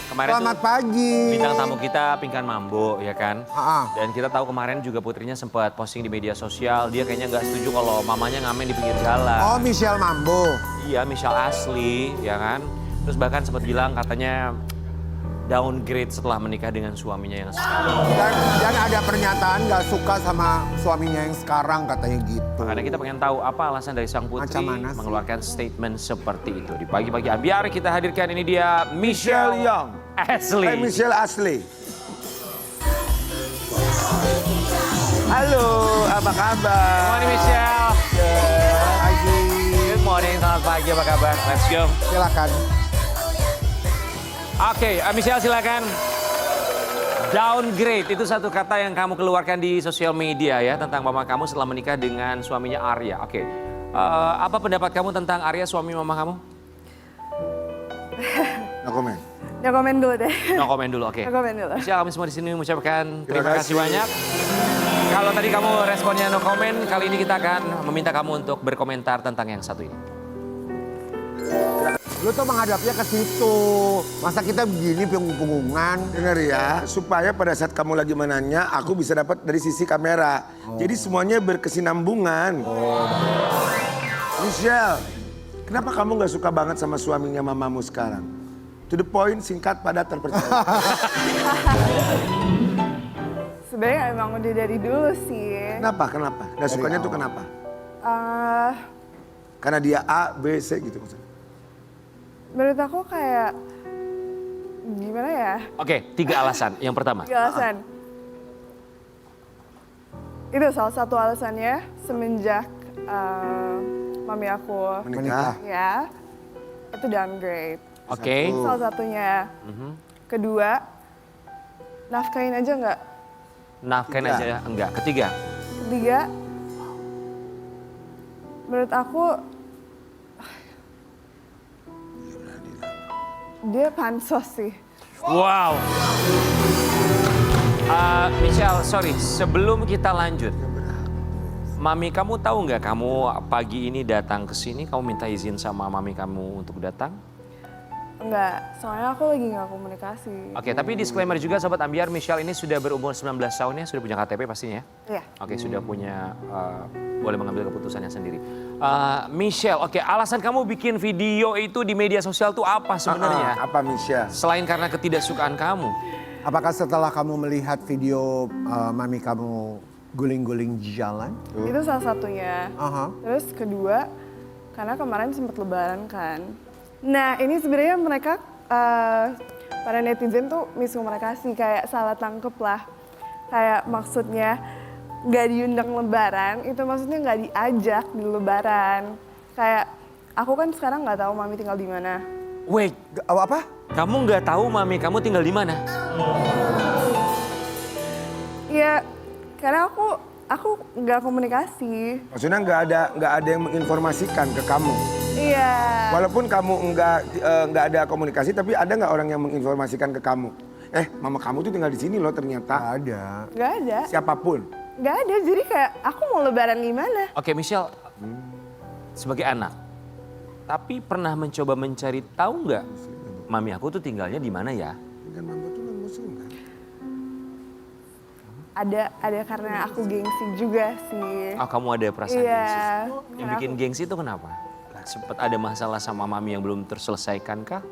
Kemarin tuh Selamat pagi. bintang tamu kita Pinkan Mambo ya kan. Ah. Dan kita tahu kemarin juga putrinya sempat posting di media sosial, dia kayaknya nggak setuju kalau mamanya ngamen di pinggir jalan. Oh, Michelle Mambo. Iya, Michelle Ashley, ya kan? Terus bahkan sempat bilang katanya downgrade setelah menikah dengan suaminya yang sekarang. Dan ada pernyataan gak suka sama suaminya yang sekarang katanya gitu. Makanya kita pengen tahu apa alasan dari sang putri Macam mana sih? mengeluarkan statement seperti itu. Di pagi-pagi ambiar kita hadirkan ini dia Michelle Young. Ashley. Michelle Ashley. Halo, apa kabar? Morning Michelle. Pagi. Good morning, selamat pagi, apa kabar? Let's go. Silakan. Oke, Michelle silakan. Downgrade itu satu kata yang kamu keluarkan di sosial media ya tentang mama kamu setelah menikah dengan suaminya Arya. Oke, apa pendapat kamu tentang Arya suami mama kamu? No komen. Ya komen dulu deh. No komen dulu, oke. No komen dulu. Michelle, kami semua di sini mengucapkan terima kasih kasih. banyak. Kalau tadi kamu responnya no komen, kali ini kita akan meminta kamu untuk berkomentar tentang yang satu ini. Lu tuh menghadapnya ke situ. Masa kita begini punggung-punggungan. Dengar ya, supaya pada saat kamu lagi menanya, aku bisa dapat dari sisi kamera. Jadi semuanya berkesinambungan. Michelle, kenapa kamu gak suka banget sama suaminya mamamu sekarang? To the point, singkat, padat, terpercaya. Sebenarnya emang udah dari dulu sih. Kenapa? Gak sukanya tuh kenapa? Eh, Karena dia A, B, C gitu maksudnya. menurut aku kayak gimana ya? Oke, 3 alasan. Yang pertama. 3 alasan. Itu salah satu alasannya semenjak mami aku Menikah. ya itu downgrade. Oke. Itu salah satunya. Kedua, nafkahin aja nggak? Nafkain Tiga. aja ya? Enggak. Ketiga. Ketiga, menurut aku dia pansos sih. Wow. Michelle, sorry. Sebelum kita lanjut. Mami kamu tahu nggak kamu pagi ini datang ke sini, kamu minta izin sama mami kamu untuk datang? Enggak, soalnya aku lagi nggak komunikasi. Oke, tapi disclaimer juga Sobat Ambiar, Michelle ini sudah berumur 19 tahun ya, sudah punya KTP pastinya ya? Iya. Oke, sudah punya, boleh mengambil keputusannya sendiri. Michelle, oke, alasan kamu bikin video itu di media sosial tuh apa sebenarnya? Apa Michelle? Selain karena ketidaksukaan kamu. Apakah setelah kamu melihat video mami kamu guling-guling di jalan? Itu salah satunya. Aha. Terus kedua, karena kemarin sempat lebaran kan. Nah ini sebenarnya mereka, para netizen tuh miskomunikasi, kayak salah tangkep lah. Kayak maksudnya nggak diundang lebaran, itu maksudnya nggak diajak di lebaran. Kayak aku kan sekarang nggak tahu mami tinggal di mana. Wait, Apa? kamu nggak tahu mami kamu tinggal di mana? Iya, karena aku nggak komunikasi. Maksudnya nggak ada yang menginformasikan ke kamu. Iya. Walaupun kamu nggak ada komunikasi, tapi ada nggak orang yang menginformasikan ke kamu? Mama kamu tuh tinggal di sini loh ternyata. Gak ada. Nggak ada. Siapapun. Nggak ada, jadi kayak aku mau lebaran gimana? Oke, Michelle, sebagai anak. Tapi pernah mencoba mencari tahu nggak, mami aku tuh tinggalnya di mana ya? Kan mama tuh non muslim kan? Ada karena aku gengsi juga sih. Oh, kamu ada perasaan Iya. gengsi. Yang Karena bikin gengsi itu kenapa? Sempat ada masalah sama mami yang belum terselesaikan kah?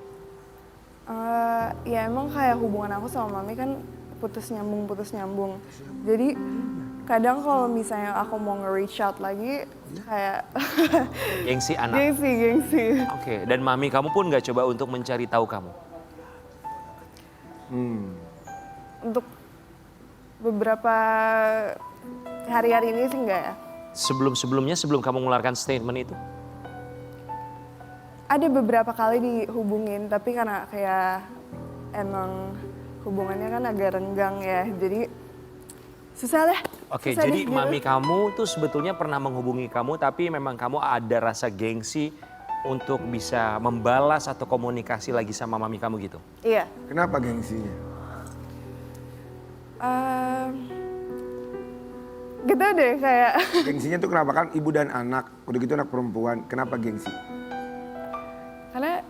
Ya emang kayak hubungan aku sama mami kan putus nyambung. Jadi kadang kalau misalnya aku mau nge-reach out lagi kayak Gengsi anak. gengsi. Oke, dan mami kamu pun nggak coba untuk mencari tahu kamu? Untuk beberapa hari-hari ini sih enggak ya. Sebelum-sebelumnya, sebelum kamu mengeluarkan statement itu? Ada beberapa kali dihubungin, tapi karena kayak emang hubungannya kan agak renggang ya, jadi susah deh. Oke, Susah jadi deh gitu. mami kamu tuh sebetulnya pernah menghubungi kamu, tapi memang kamu ada rasa gengsi untuk bisa membalas atau komunikasi lagi sama mami kamu gitu? Iya. Kenapa gengsinya? Gitu deh kayak Gengsinya tuh kenapa kan ibu dan anak, udah gitu anak perempuan, kenapa gengsi? karena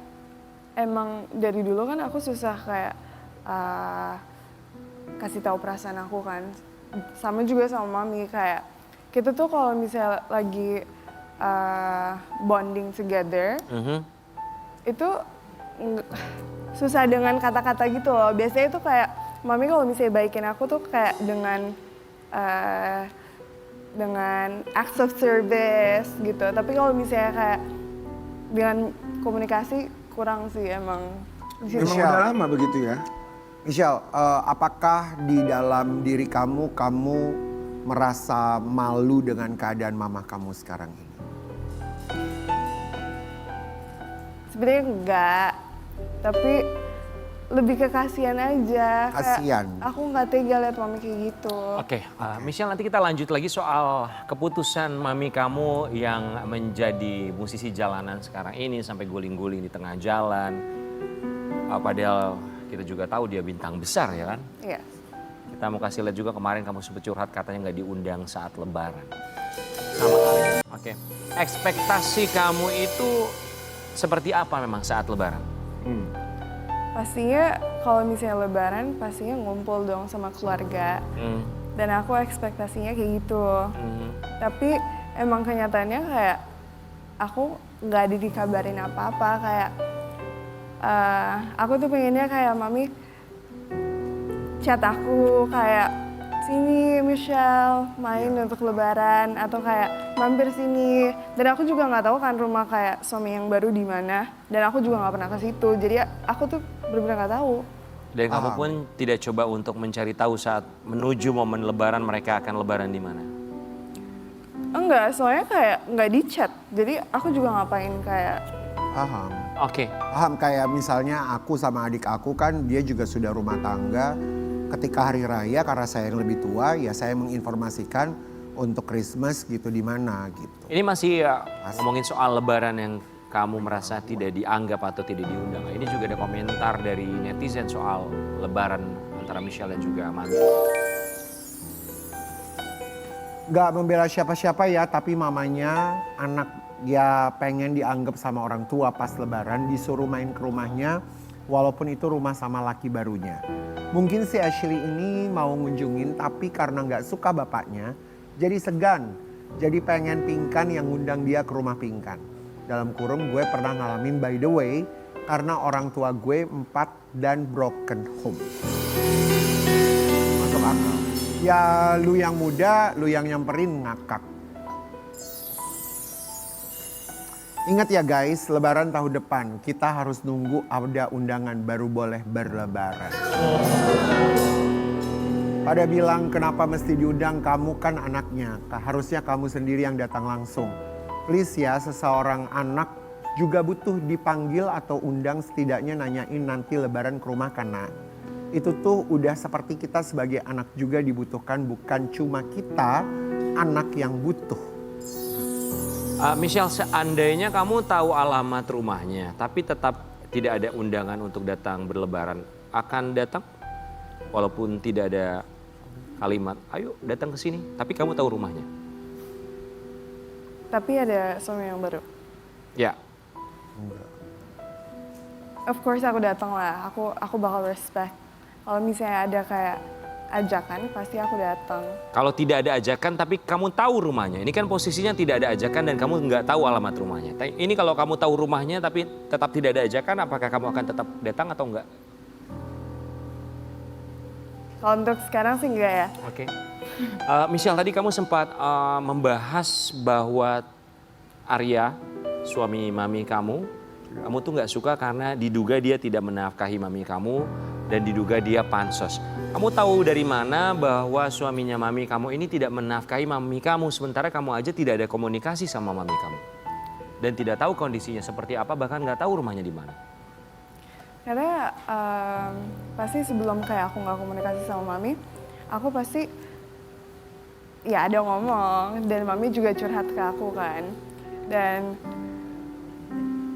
emang dari dulu kan aku susah kayak kasih tahu perasaan aku kan. Sama juga sama mami kayak kita tuh kalau misalnya lagi bonding together itu susah dengan kata-kata gitu loh. Biasanya itu kayak mami kalau misalnya baikin aku tuh kayak dengan acts of service gitu. Tapi kalau misalnya kayak dengan komunikasi kurang sih emang. Di situ. Memang udah lama begitu ya? Michelle, apakah di dalam diri kamu merasa malu dengan keadaan mama kamu sekarang ini? Sebenarnya enggak, tapi lebih ke kasihan aja. Kasihan. Kayak aku nggak tega lihat mami kayak gitu. Oke, Michelle, nanti kita lanjut lagi soal keputusan mami kamu yang menjadi musisi jalanan sekarang ini sampai guling-guling di tengah jalan. Padahal kita juga tahu dia bintang besar ya kan? Iya. Kita mau kasih lihat juga kemarin kamu sempat curhat katanya nggak diundang saat lebaran. Sama kali. Oke, ekspektasi kamu itu seperti apa memang saat lebaran? Pastinya kalau misalnya lebaran pastinya ngumpul dong sama keluarga. Dan aku ekspektasinya kayak gitu. Tapi emang kenyataannya kayak aku nggak dikabarin apa-apa. Kayak aku tuh pengennya kayak mami chat aku kayak sini Michelle main untuk lebaran atau kayak mampir sini. Dan aku juga nggak tahu kan rumah kayak suami yang baru di mana. Dan aku juga nggak pernah ke situ. Jadi aku tuh benar-benar nggak tahu. Dan kamu pun tidak coba untuk mencari tahu saat menuju momen lebaran mereka akan lebaran di mana? Enggak, soalnya kayak nggak di chat. Jadi aku juga ngapain kayak Paham. Oke, Paham, kayak misalnya aku sama adik aku kan dia juga sudah rumah tangga. Ketika hari raya karena saya yang lebih tua ya saya menginformasikan untuk Christmas gitu di mana gitu. ini masih ngomongin soal lebaran yang kamu merasa tidak dianggap atau tidak diundang. Ini juga ada komentar dari netizen soal lebaran antara Michelle dan juga Mami. Gak membela siapa-siapa ya, tapi mamanya anak dia pengen dianggap sama orang tua pas lebaran, disuruh main ke rumahnya walaupun itu rumah sama laki barunya. Mungkin si Ashley ini mau ngunjungin tapi karena gak suka bapaknya jadi segan. Jadi pengen Pingkan yang ngundang dia ke rumah Pingkan. Dalam kurung gue pernah ngalamin by the way karena orang tua gue 4 dan broken home. Masuk akal. Ya lu yang muda, lu yang nyamperin ngakak. Ingat ya guys, lebaran tahun depan kita harus nunggu ada undangan baru boleh berlebaran. Pada bilang kenapa mesti diundang, kamu kan anaknya, harusnya kamu sendiri yang datang langsung. Please ya, seseorang anak juga butuh dipanggil atau undang, setidaknya nanyain nanti lebaran ke rumah karena itu tuh udah seperti kita sebagai anak juga dibutuhkan, bukan cuma kita anak yang butuh. Michelle, seandainya kamu tahu alamat rumahnya, tapi tetap tidak ada undangan untuk datang berlebaran, akan datang? Walaupun tidak ada kalimat, ayo datang ke sini, tapi kamu tahu rumahnya. tapi ada suami yang baru. Ya. Of course aku datang lah, aku bakal respect. Kalau misalnya ada kayak ajakan, pasti aku datang. Kalau tidak ada ajakan tapi kamu tahu rumahnya. Ini kan posisinya tidak ada ajakan dan kamu nggak tahu alamat rumahnya. Ini kalau kamu tahu rumahnya tapi tetap tidak ada ajakan, apakah kamu akan tetap datang atau enggak? Kalau untuk sekarang sih enggak ya. Oke. Michelle, tadi kamu sempat membahas bahwa Arya, suami mami kamu tuh nggak suka karena diduga dia tidak menafkahi mami kamu dan diduga dia pansos. Kamu tahu dari mana bahwa suaminya mami kamu ini tidak menafkahi mami kamu sementara kamu aja tidak ada komunikasi sama mami kamu dan tidak tahu kondisinya seperti apa, bahkan nggak tahu rumahnya di mana? Karena pasti sebelum kayak aku nggak komunikasi sama mami, aku pasti ya ada ngomong dan mami juga curhat ke aku kan. Dan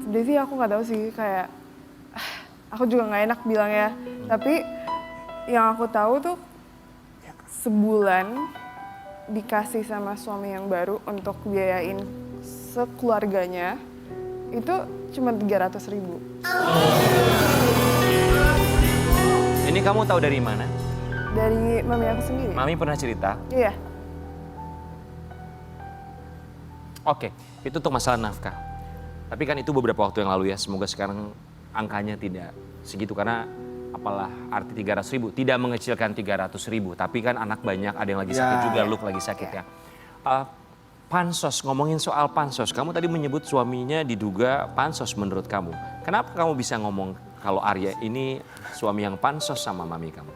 sebenarnya sih aku nggak tahu sih kayak aku juga nggak enak bilangnya. Tapi yang aku tahu tuh sebulan dikasih sama suami yang baru untuk biayain sekeluarganya itu cuma 300.000. Ini kamu tahu dari mana? Dari mami aku sendiri. Mami pernah cerita? Iya. Oke, itu untuk masalah nafkah. Tapi kan itu beberapa waktu yang lalu ya, semoga sekarang angkanya tidak segitu karena apalah arti 300.000, tidak mengecilkan 300.000, tapi kan anak banyak, ada yang lagi sakit juga, Luke lagi sakit ya. Pansos, ngomongin soal pansos, kamu tadi menyebut suaminya diduga pansos menurut kamu. Kenapa kamu bisa ngomong kalau Arya ini suami yang pansos sama mami kamu?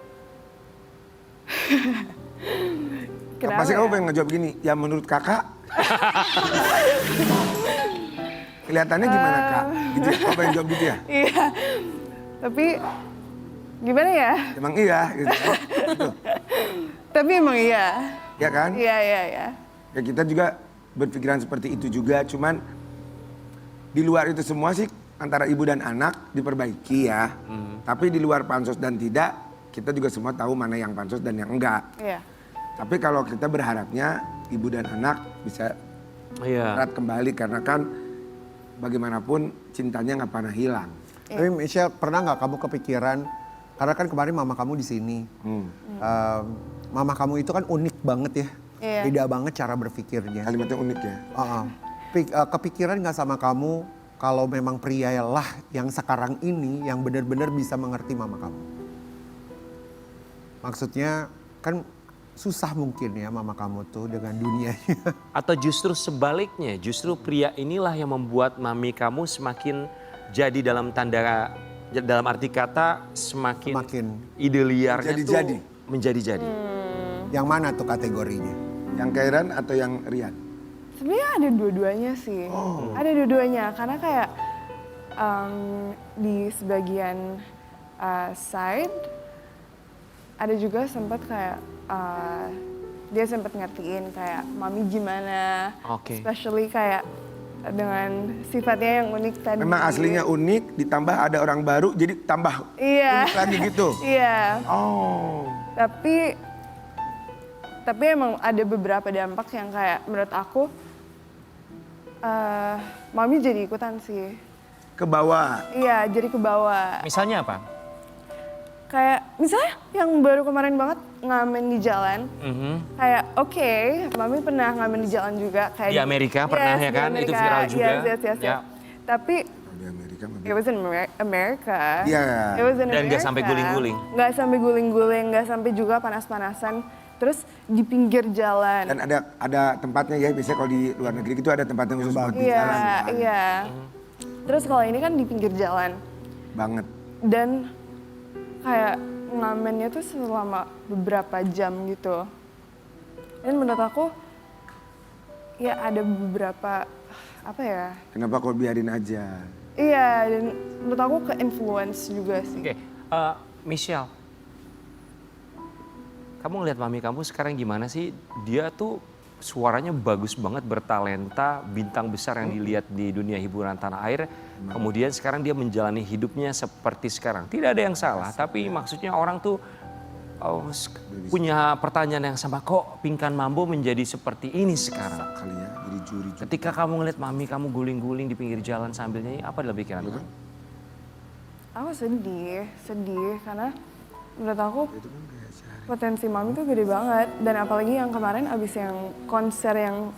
Kenapa Pasti ya? kamu pengen ngejawab gini, ya menurut kakak. Kelihatannya gimana kak? Gitu, kamu pengen jawab gitu ya? Iya. Tapi gimana ya? Emang iya gitu. Gitu. Tapi emang iya. Ya kan? Iya, iya, iya. Ya kita juga berpikiran seperti itu juga, cuman di luar itu semua sih antara ibu dan anak diperbaiki ya. Tapi di luar pansos dan tidak, kita juga semua tahu mana yang pansos dan yang enggak. Iya. Tapi kalau kita berharapnya ibu dan anak bisa erat kembali karena kan bagaimanapun cintanya nggak pernah hilang. Tapi Michelle, pernah nggak kamu kepikiran, karena kan kemarin mama kamu di sini, mama kamu itu kan unik banget ya, Iya. beda banget cara berpikirnya. Kalimatnya unik ya. Kepikiran nggak sama kamu kalau memang pria lah yang sekarang ini yang benar-benar bisa mengerti mama kamu? Maksudnya kan susah mungkin ya mama kamu tuh dengan dunianya. Atau justru sebaliknya, justru pria inilah yang membuat mami kamu semakin jadi dalam arti kata semakin ide liarnya Menjadi-jadi. tuh menjadi-jadi. Yang mana tuh kategorinya? Yang Kairan atau yang Rian? Sebenarnya ada dua-duanya sih. Ada dua-duanya karena kayak di sebagian side ada juga sempat kayak dia sempat ngertiin kayak mami gimana, Oke. especially kayak dengan sifatnya yang unik tadi. Memang aslinya unik, ditambah ada orang baru, jadi tambah Iya. unik lagi gitu. Iya. Oh, Tapi emang ada beberapa dampak yang kayak menurut aku mami jadi ikutan sih. ke bawah. Iya, jadi ke bawah. Misalnya apa? Kayak misalnya yang baru kemarin banget ngamen di jalan. Kayak oke, mami pernah ngamen di jalan juga. Kayak Di Amerika pernah ya di kan? Itu Amerika. viral juga. Yes. Ya. Tapi Di Amerika mah it was in America. Iya. It was in Dan nggak America. sampai guling-guling. Nggak sampai guling-guling, nggak sampai juga panas-panasan. Terus di pinggir jalan. Dan ada tempatnya ya, biasanya kalau di luar negeri itu ada tempatnya khusus buat di Iya, jalan. kan? iya. Terus kalau ini kan di pinggir jalan. Banget. Dan kayak ngamennya tuh selama beberapa jam gitu. Dan menurut aku ya ada beberapa apa ya? Kenapa kau biarin aja? Iya, dan menurut aku ke-influence juga sih. Oke, Michelle. Kamu ngeliat mami kamu sekarang gimana sih? Dia tuh suaranya bagus banget, bertalenta, bintang besar yang dilihat di dunia hiburan tanah air. Kemudian sekarang dia menjalani hidupnya seperti sekarang. Tidak ada yang salah, tapi maksudnya orang tuh punya pertanyaan yang sama. Kok Pinkan Mambo menjadi seperti ini sekarang? Kali ya, jadi juri juga. Ketika kamu ngeliat mami kamu guling-guling di pinggir jalan sambil nyanyi, apa dalam pikiran kamu? Aku sedih karena menurut aku potensi mami tuh gede banget. Dan apalagi yang kemarin abis yang konser yang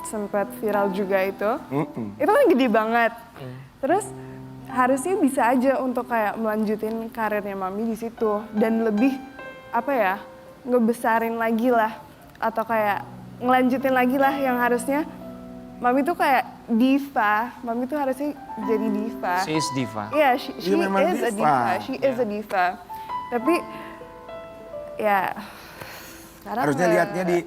sempat viral juga itu kan gede banget. Terus harusnya bisa aja untuk kayak melanjutin karirnya mami di situ dan lebih apa ya, ngebesarin lagi lah atau kayak ngelanjutin lagi lah yang harusnya mami tuh kayak diva, mami tuh harusnya jadi diva. She is diva. Iya, she memang is a diva. diva, she is a diva. Tapi ya sekarang Harusnya lihatnya di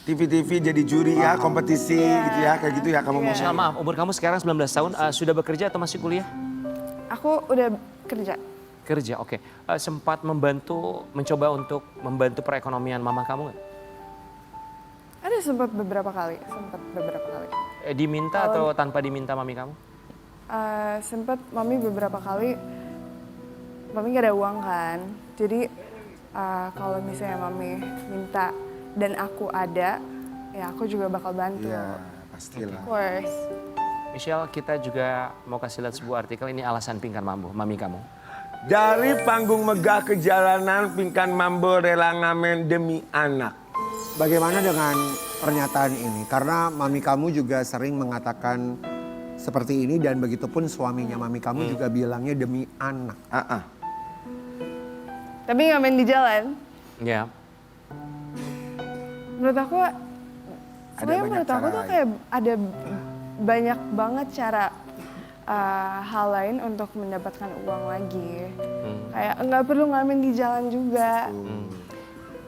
TV-TV jadi juri ya, kompetisi gitu ya, kayak gitu ya kamu mau. Michelle, maaf, umur kamu sekarang 19 tahun, sudah bekerja atau masih kuliah? aku udah kerja. Kerja, oke. Sempat mencoba untuk membantu perekonomian mama kamu nggak? Ada sempat beberapa kali. Diminta atau tanpa diminta mami kamu? Sempat mami beberapa kali, mami gak ada uang kan. Jadi kalau misalnya mami minta dan aku ada, ya aku juga bakal bantu. Iya, pastilah. Of course. Michelle, kita juga mau kasih lihat sebuah artikel, ini alasan Pingkan Mambo, mami kamu. Dari panggung megah ke jalanan, Pingkan Mambo rela ngamen demi anak. Bagaimana dengan pernyataan ini? Karena mami kamu juga sering mengatakan seperti ini dan begitupun suaminya mami kamu juga bilangnya demi anak. Tapi ngamen di jalan. Ya. Menurut aku, sebenarnya banyak menurut aku cara tuh lain. kayak ada banyak banget cara hal lain untuk mendapatkan uang lagi. Kayak nggak perlu ngamen di jalan juga.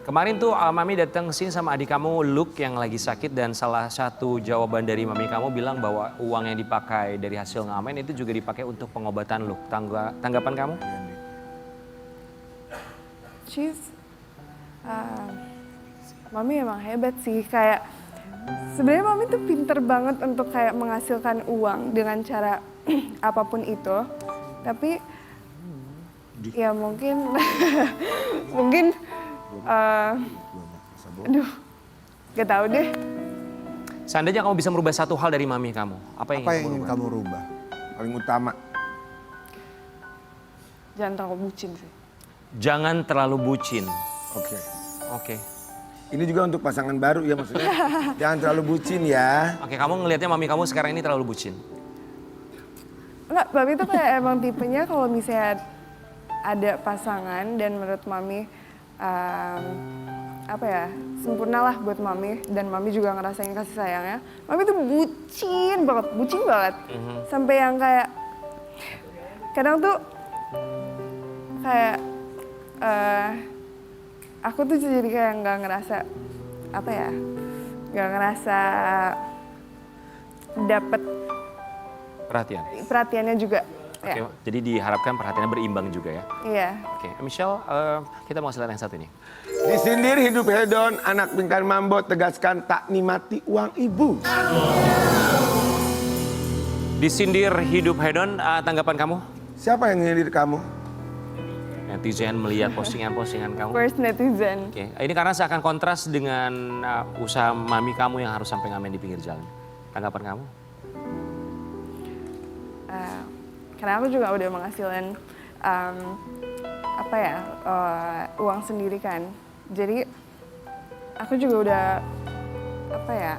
Kemarin tuh mami datang sini sama adik kamu Luke yang lagi sakit dan salah satu jawaban dari mami kamu bilang bahwa uang yang dipakai dari hasil ngamen itu juga dipakai untuk pengobatan Luke. Tanggapan kamu? Mami emang hebat sih, kayak sebenarnya mami tuh pinter banget untuk kayak menghasilkan uang dengan cara apapun itu. Tapi ya mungkin aduh, gak tahu deh. Seandainya kamu bisa merubah satu hal dari mami kamu, apa yang Ingin kamu rubah? Paling utama. Jangan terlalu bucin sih. Jangan terlalu bucin. Oke. Oke. Ini juga untuk pasangan baru ya maksudnya. Jangan terlalu bucin ya. Oke, kamu ngelihatnya mami kamu sekarang ini terlalu bucin. Enggak, mami tuh kayak emang tipenya kalau misalnya ada pasangan dan menurut mami apa ya, sempurna lah buat mami dan mami juga ngerasain kasih sayangnya. Mami tuh bucin banget. Sampai yang kayak kadang tuh kayak aku tuh jadi kayak nggak ngerasa apa ya, nggak ngerasa dapet Perhatian. perhatiannya juga. Oke, Ya. jadi diharapkan perhatiannya berimbang juga ya. Iya. Oke, Michelle, kita mau lihat yang satu ini. Disindir hidup hedon, anak Pingkan Mambo tegaskan tak nikmati uang ibu. Disindir hidup hedon, tanggapan kamu? Siapa yang nyindir kamu? Netizen melihat postingan-postingan kamu. First netizen. Oke, ini karena seakan kontras dengan usaha mami kamu yang harus sampai ngamen di pinggir jalan. Tanggapan kamu? Karena aku juga udah menghasilkan apa ya, uang sendiri kan. Jadi aku juga udah apa ya,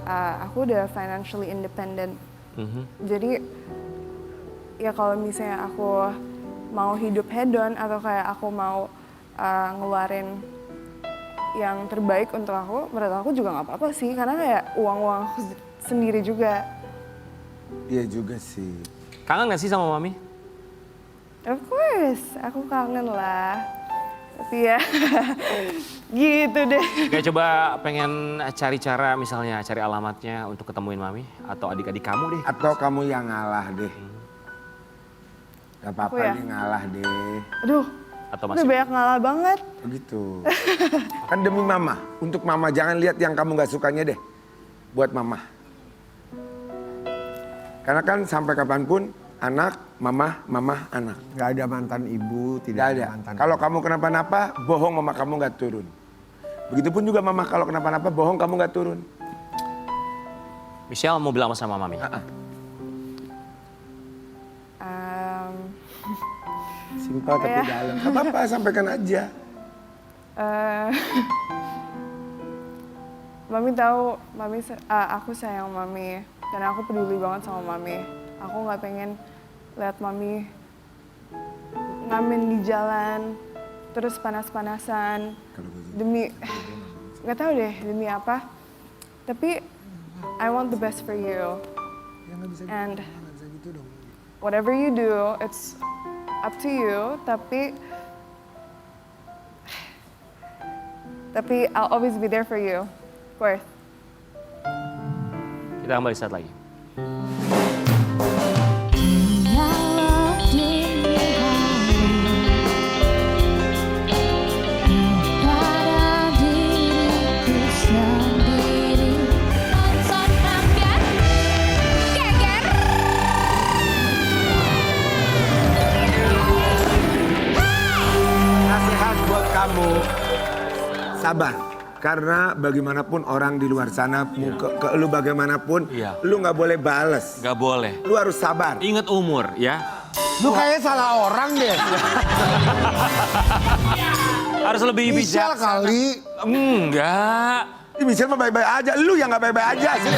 aku udah financially independent. Jadi ya kalau misalnya aku mau hidup hedon atau kayak aku mau ngeluarin yang terbaik untuk aku, menurut aku juga nggak apa-apa sih, karena kayak uang aku sendiri juga. Iya juga sih. Kangen gak sih sama mami? Of course, aku kangen lah. Tapi ya gitu deh. Kayak coba pengen cari cara misalnya cari alamatnya untuk ketemuin mami atau adik-adik kamu deh. Atau kamu yang ngalah deh. Gak apa-apa Aku ya? nih ngalah deh. Aduh, Atau udah masih banyak ngalah banget. Begitu. Kan demi mama. Untuk mama jangan lihat yang kamu gak sukanya deh. Buat mama. Karena kan sampai kapanpun anak, mama, anak. Gak ada mantan ibu, Gak tidak ada. ada mantan. Kalau kamu kenapa-napa, bohong mama kamu gak turun. Begitupun juga mama kalau kenapa-napa, bohong kamu gak turun. Michelle mau bilang sama Mami. Simpel tapi dalam. Gak apa-apa, sampaikan aja. Mami tahu, aku sayang Mami dan aku peduli banget sama Mami. Aku nggak pengen lihat Mami ngamen di jalan, terus panas-panasan demi nggak tahu deh demi apa. Tapi I want the best for you. And whatever you do, it's up to you. Tapi I'll always be there for you. Worth. Kita kembali saat lagi. Nasihat buat kamu, sabar. Karena bagaimanapun orang di luar sana, ke lu bagaimanapun, Iya. lu nggak boleh bales. Gak boleh. Lu harus sabar. Ingat umur ya. Lu kayaknya salah orang deh. Harus lebih Michelle bijak. kali. Enggak. Ih, Michelle mah baik-baik aja, lu yang nggak baik-baik aja sih.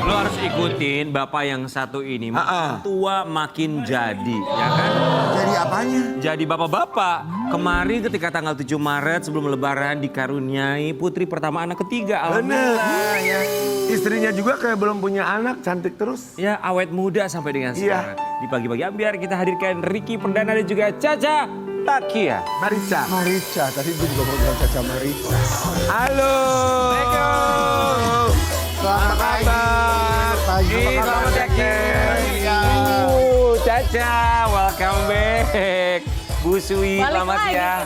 Lo harus ikutin bapak yang satu ini. Makin tua makin jadi, ya kan? Jadi apanya? Jadi bapak-bapak. Kemarin ketika tanggal 7 Maret sebelum lebaran dikaruniai putri pertama anak ketiga. Bener. Alhamdulillah ya. Istrinya juga kayak belum punya anak, cantik terus. Ya awet muda sampai dengan Iya. sekarang. Di pagi-pagi biar kita hadirkan Ricky Perdana dan juga Caca Takia. Marica. Marica, tadi gue juga mau bilang Caca Marica. Halo. Selamat pagi. Selamat pagi. Caca, welcome back. Bu Sui, selamat ya.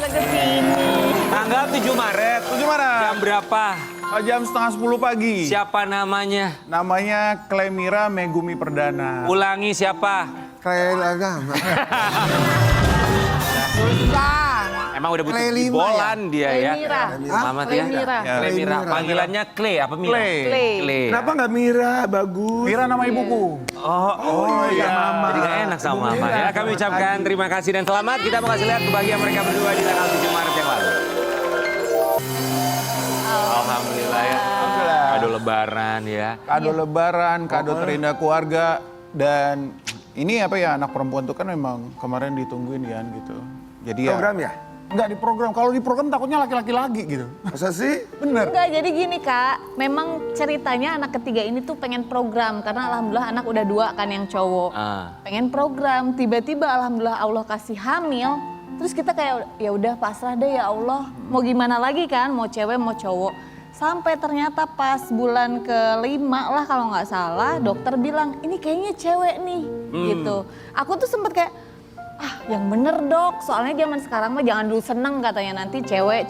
Tanggal 7 Maret. 7 Maret. Jam berapa? Jam setengah 10 pagi. Siapa namanya? Namanya Clemira Megumi Perdana. Ulangi siapa? Kayak agama. Emang udah butuh Clemira bolan dia ya. Clemira. Selamat ya. Clemira. Clemira. Panggilannya Cle apa Mira? Cle. Cle. Kenapa nggak Mira? Bagus. Mira nama ibuku. Oh iya, Mama. Jadi gak enak sama Mama ya. Kami ucapkan terima kasih dan selamat. Kita mau kasih lihat kebahagiaan mereka berdua di tanggal 7 Maret yang lalu. Alhamdulillah ya. Kado lebaran ya. Kado lebaran, kado terindah keluarga. Dan ini apa ya, anak perempuan tuh kan memang kemarin ditungguin kan gitu. Jadi ya. Program ya? Enggak di program. Kalau di program takutnya laki-laki lagi gitu. Masa sih? Bener. Enggak, jadi gini Kak, memang ceritanya anak ketiga ini tuh pengen program karena alhamdulillah anak udah 2 kan yang cowok. Pengen program, tiba-tiba alhamdulillah Allah kasih hamil. Terus kita kayak ya udah pasrah deh ya Allah. Mau gimana lagi kan, mau cewek mau cowok. Sampai ternyata pas bulan ke-5 lah kalau nggak salah, dokter bilang ini kayaknya cewek nih gitu. Aku tuh sempet kayak yang bener dok, soalnya zaman sekarang mah jangan dulu seneng katanya, nanti cewek,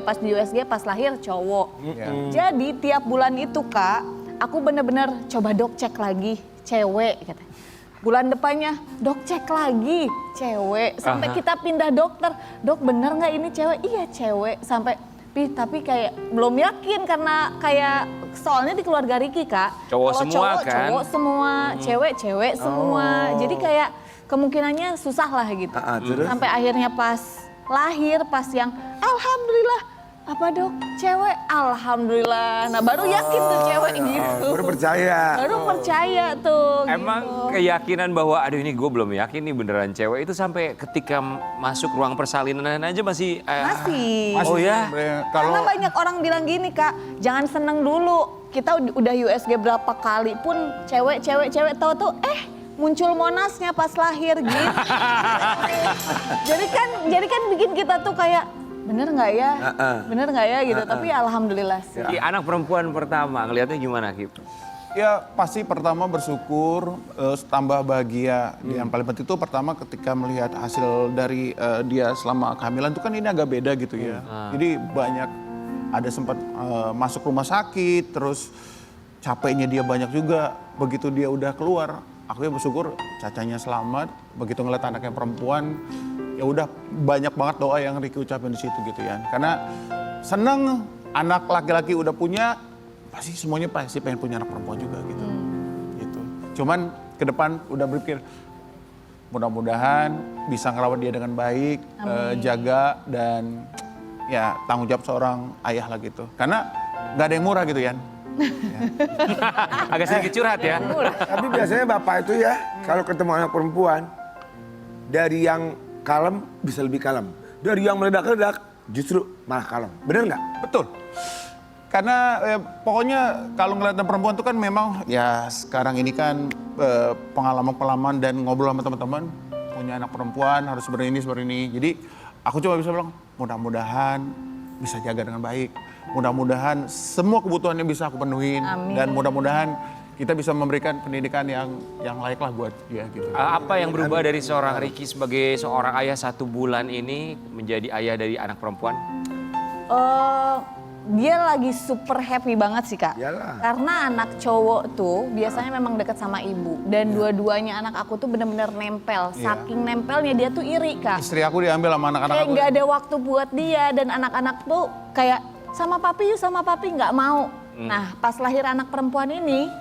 pas di USG pas lahir cowok. Jadi tiap bulan itu Kak, aku bener-bener coba dok cek lagi, cewek kata. Bulan depannya, dok cek lagi, cewek. Sampai kita pindah dokter, dok bener nggak ini cewek? Iya cewek. Sampai, tapi kayak belum yakin karena kayak soalnya di keluarga Ricky Kak. Cowok kalau semua cowok, kan? Cowok semua, cewek semua. Jadi kayak kemungkinannya susah lah gitu. Terus? Sampai akhirnya pas lahir, pas yang alhamdulillah, apa dok, cewek, alhamdulillah. Nah baru yakin tuh cewek gitu. Baru percaya. Baru percaya tuh. Emang gitu. keyakinan bahwa aduh ini gue belum yakin nih beneran cewek itu sampai ketika masuk ruang persalinan aja masih... Masih. Oh ya? Sebenarnya. Karena banyak orang bilang gini Kak, jangan seneng dulu. Kita udah USG berapa kali pun cewek, tahu tuh muncul Monasnya pas lahir gitu. jadi kan bikin kita tuh kayak bener nggak ya, bener nggak ya gitu. Tapi alhamdulillah sih. Di anak perempuan pertama ngelihatnya gimana Kip? Ya pasti pertama bersyukur, tambah bahagia. Yang paling penting itu pertama ketika melihat hasil dari dia selama kehamilan itu kan ini agak beda gitu ya. Jadi banyak ada sempat masuk rumah sakit, terus capeknya dia banyak juga. Begitu dia udah keluar, aku ya bersyukur Cacanya selamat. Begitu ngeliat anaknya perempuan, ya udah banyak banget doa yang Ricky ucapin di situ gitu ya. Karena seneng anak laki-laki udah punya, pasti semuanya pasti pengen punya anak perempuan juga gitu. Cuman ke depan udah berpikir mudah-mudahan bisa ngerawat dia dengan baik, jaga dan ya tanggung jawab seorang ayah lah gitu. Karena nggak ada yang murah gitu Yan. Agak sedikit curhat ya. Tapi biasanya bapak itu ya, kalau ketemu anak perempuan, dari yang kalem bisa lebih kalem. Dari yang meledak-ledak justru malah kalem. Bener nggak? Betul. Karena pokoknya kalau ngeliatin perempuan tuh kan memang ya sekarang ini kan pengalaman-pengalaman dan ngobrol sama teman-teman punya anak perempuan harus seperti ini. Jadi aku cuma bisa bilang mudah-mudahan bisa jaga dengan baik. Mudah-mudahan semua kebutuhannya bisa aku penuhin. Amin. Dan mudah-mudahan kita bisa memberikan pendidikan yang layak lah buat dia gitu. Apa yang berubah dari seorang Ricky sebagai seorang ayah 1 bulan ini menjadi ayah dari anak perempuan? Dia lagi super happy banget sih Kak. Iyalah. Karena anak cowok tuh biasanya memang dekat sama ibu. Dan dua-duanya anak aku tuh bener-bener nempel. Saking nempelnya dia tuh iri Kak. Istri aku diambil sama anak-anak Kayak aku. nggak ada waktu buat dia. Dan anak-anak tuh kayak sama papi nggak mau. Nah pas lahir anak perempuan ini,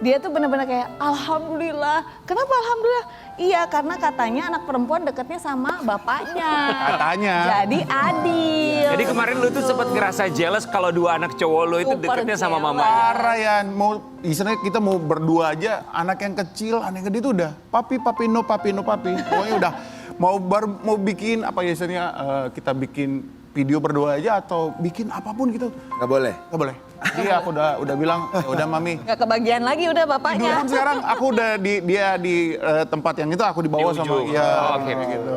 dia tuh bener-bener kayak alhamdulillah. Kenapa alhamdulillah? Iya karena katanya anak perempuan deketnya sama bapaknya. Katanya. Jadi adil. Jadi kemarin lu tuh sempat ngerasa jealous kalau 2 anak cowok lu itu Super deketnya sama jealous. mamanya. Parah ya, istilahnya kita mau berdua aja, anak yang kecil, anak yang gede itu udah papi. Pokoknya udah mau bikin apa ya istilahnya kita bikin video berdua aja atau bikin apapun gitu. Nggak boleh. Nggak boleh. Iya aku udah bilang, ya udah mami. Gak kebagian lagi udah bapaknya. Dulu sekarang aku udah dia di tempat yang itu aku dibawa Di sama ujung. ya. Oke. Gitu.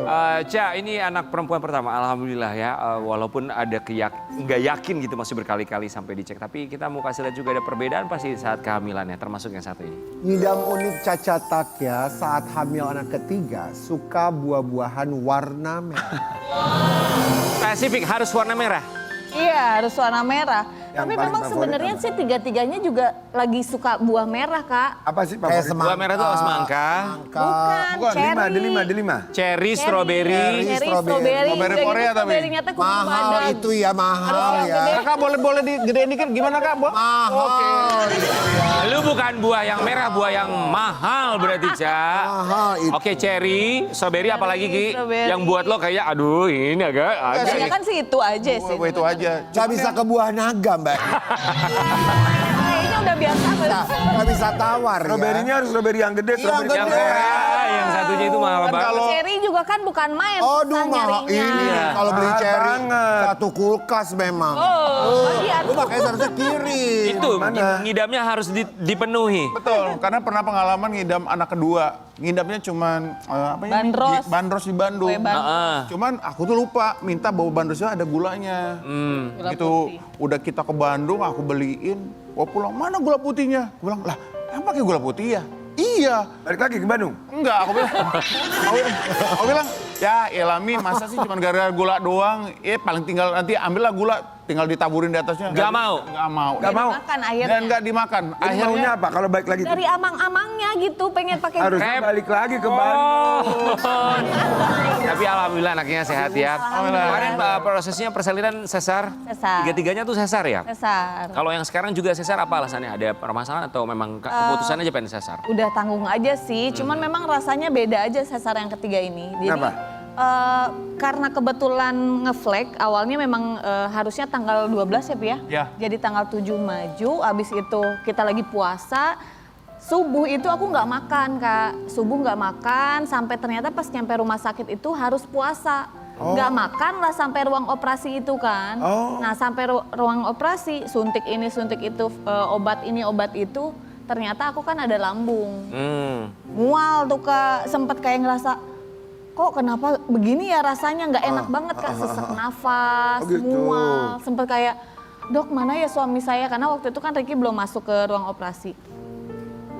Ca, ini anak perempuan pertama, alhamdulillah ya. Walaupun ada nggak yakin gitu masih berkali-kali sampai dicek. Tapi kita mau kasih lihat juga ada perbedaan pasti saat kehamilannya, termasuk yang satu ini. Ngidam unik Caca Takya saat hamil anak ketiga suka buah-buahan warna merah. Spesifik harus warna merah. Iya harus warna merah. Yang Tapi paling memang favorit sebenarnya apa? sih tiga-tiganya juga lagi suka buah merah Kak. Apa sih Kayak favorit? Buah merah itu semangka, Bukan, cherry. Delima. cherry, strawberry. Cherry, strawberry. strawberry. Strawberry Udah gitu Korea tapi. Strawberry-nya teh kuning Mahal badan. itu ya, mahal Harus yang ya. gede. Kak boleh digedein dikit gimana Kak? Mahal. Lu bukan buah yang merah, buah yang mahal berarti, Ca. Mahal itu. Oke, cherry, strawberry apalagi Ki? Strawberry. Yang buat lo kayak aduh ini agak Biasanya kan sih itu aja sih. Itu aja. Gak bisa ke buah naga mbak. Kayaknya udah biasa. Gak bisa tawar ya. Strawberry-nya harus strawberry yang gede, strawberry gede. yang merah, yang satunya itu mahal Kan banget. kalau- Cherry juga kan bukan main. Aduh susah mahal nyarinya. ini. Kalau beli Mahal cherry banget. satu kulkas memang. Bagian. Lu makanya seharusnya kiri. Itu ngidamnya harus dipenuhi. Betul, karena pernah pengalaman ngidam anak kedua. Ngidamnya cuman apa ya? Bandros. Bandros di Bandung. Kue Bandros. Heeh. Cuman aku tuh lupa minta bawa bandrosnya ada gulanya. Gula Gitu putih. udah kita ke Bandung aku beliin. Bawa pulang mana gula putihnya? Aku bilang lah yang pakai gula putih ya? Iya. Balik lagi ke Bandung. Enggak, aku bilang, ya Elami masa sih cuma gara-gara gula doang, paling tinggal nanti ambillah gula, tinggal ditaburin di atasnya. Nggak mau? Nggak mau. Nggak mau. Makan akhirnya. Dan nggak dimakan. Jadi maunya apa kalau balik lagi? Dari amang-amangnya gitu pengen pakai. Harusnya Rep. balik lagi ke Bandung. Oh. Tapi alhamdulillah anaknya sehat ya. Kemarin prosesnya persalinan sesar. Sesar. Tiga-tiganya tuh sesar ya. Sesar. Kalau yang sekarang juga sesar apa alasannya? Ada permasalahan atau memang keputusan aja pengen sesar? Udah tanggung aja sih, cuman memang rasanya beda aja sesar yang ketiga ini. Jadi Kenapa? karena kebetulan ngeflag, awalnya memang harusnya tanggal 12 ya Pi ya? Ya. Jadi tanggal 7 maju, abis itu kita lagi puasa, subuh itu aku nggak makan Kak. Subuh nggak makan, sampai ternyata pas nyampe rumah sakit itu harus puasa. Nggak makan lah sampai ruang operasi itu kan. Nah sampai ruang operasi, suntik ini, suntik itu, obat ini, obat itu. Ternyata aku kan ada lambung. Mual tuh Kak, sempet kayak ngerasa, kok kenapa begini ya rasanya, nggak enak banget Kak, sesak nafas, Oh, gitu. mual. Sempet kayak, dok mana ya suami saya, karena waktu itu kan Ricky belum masuk ke ruang operasi.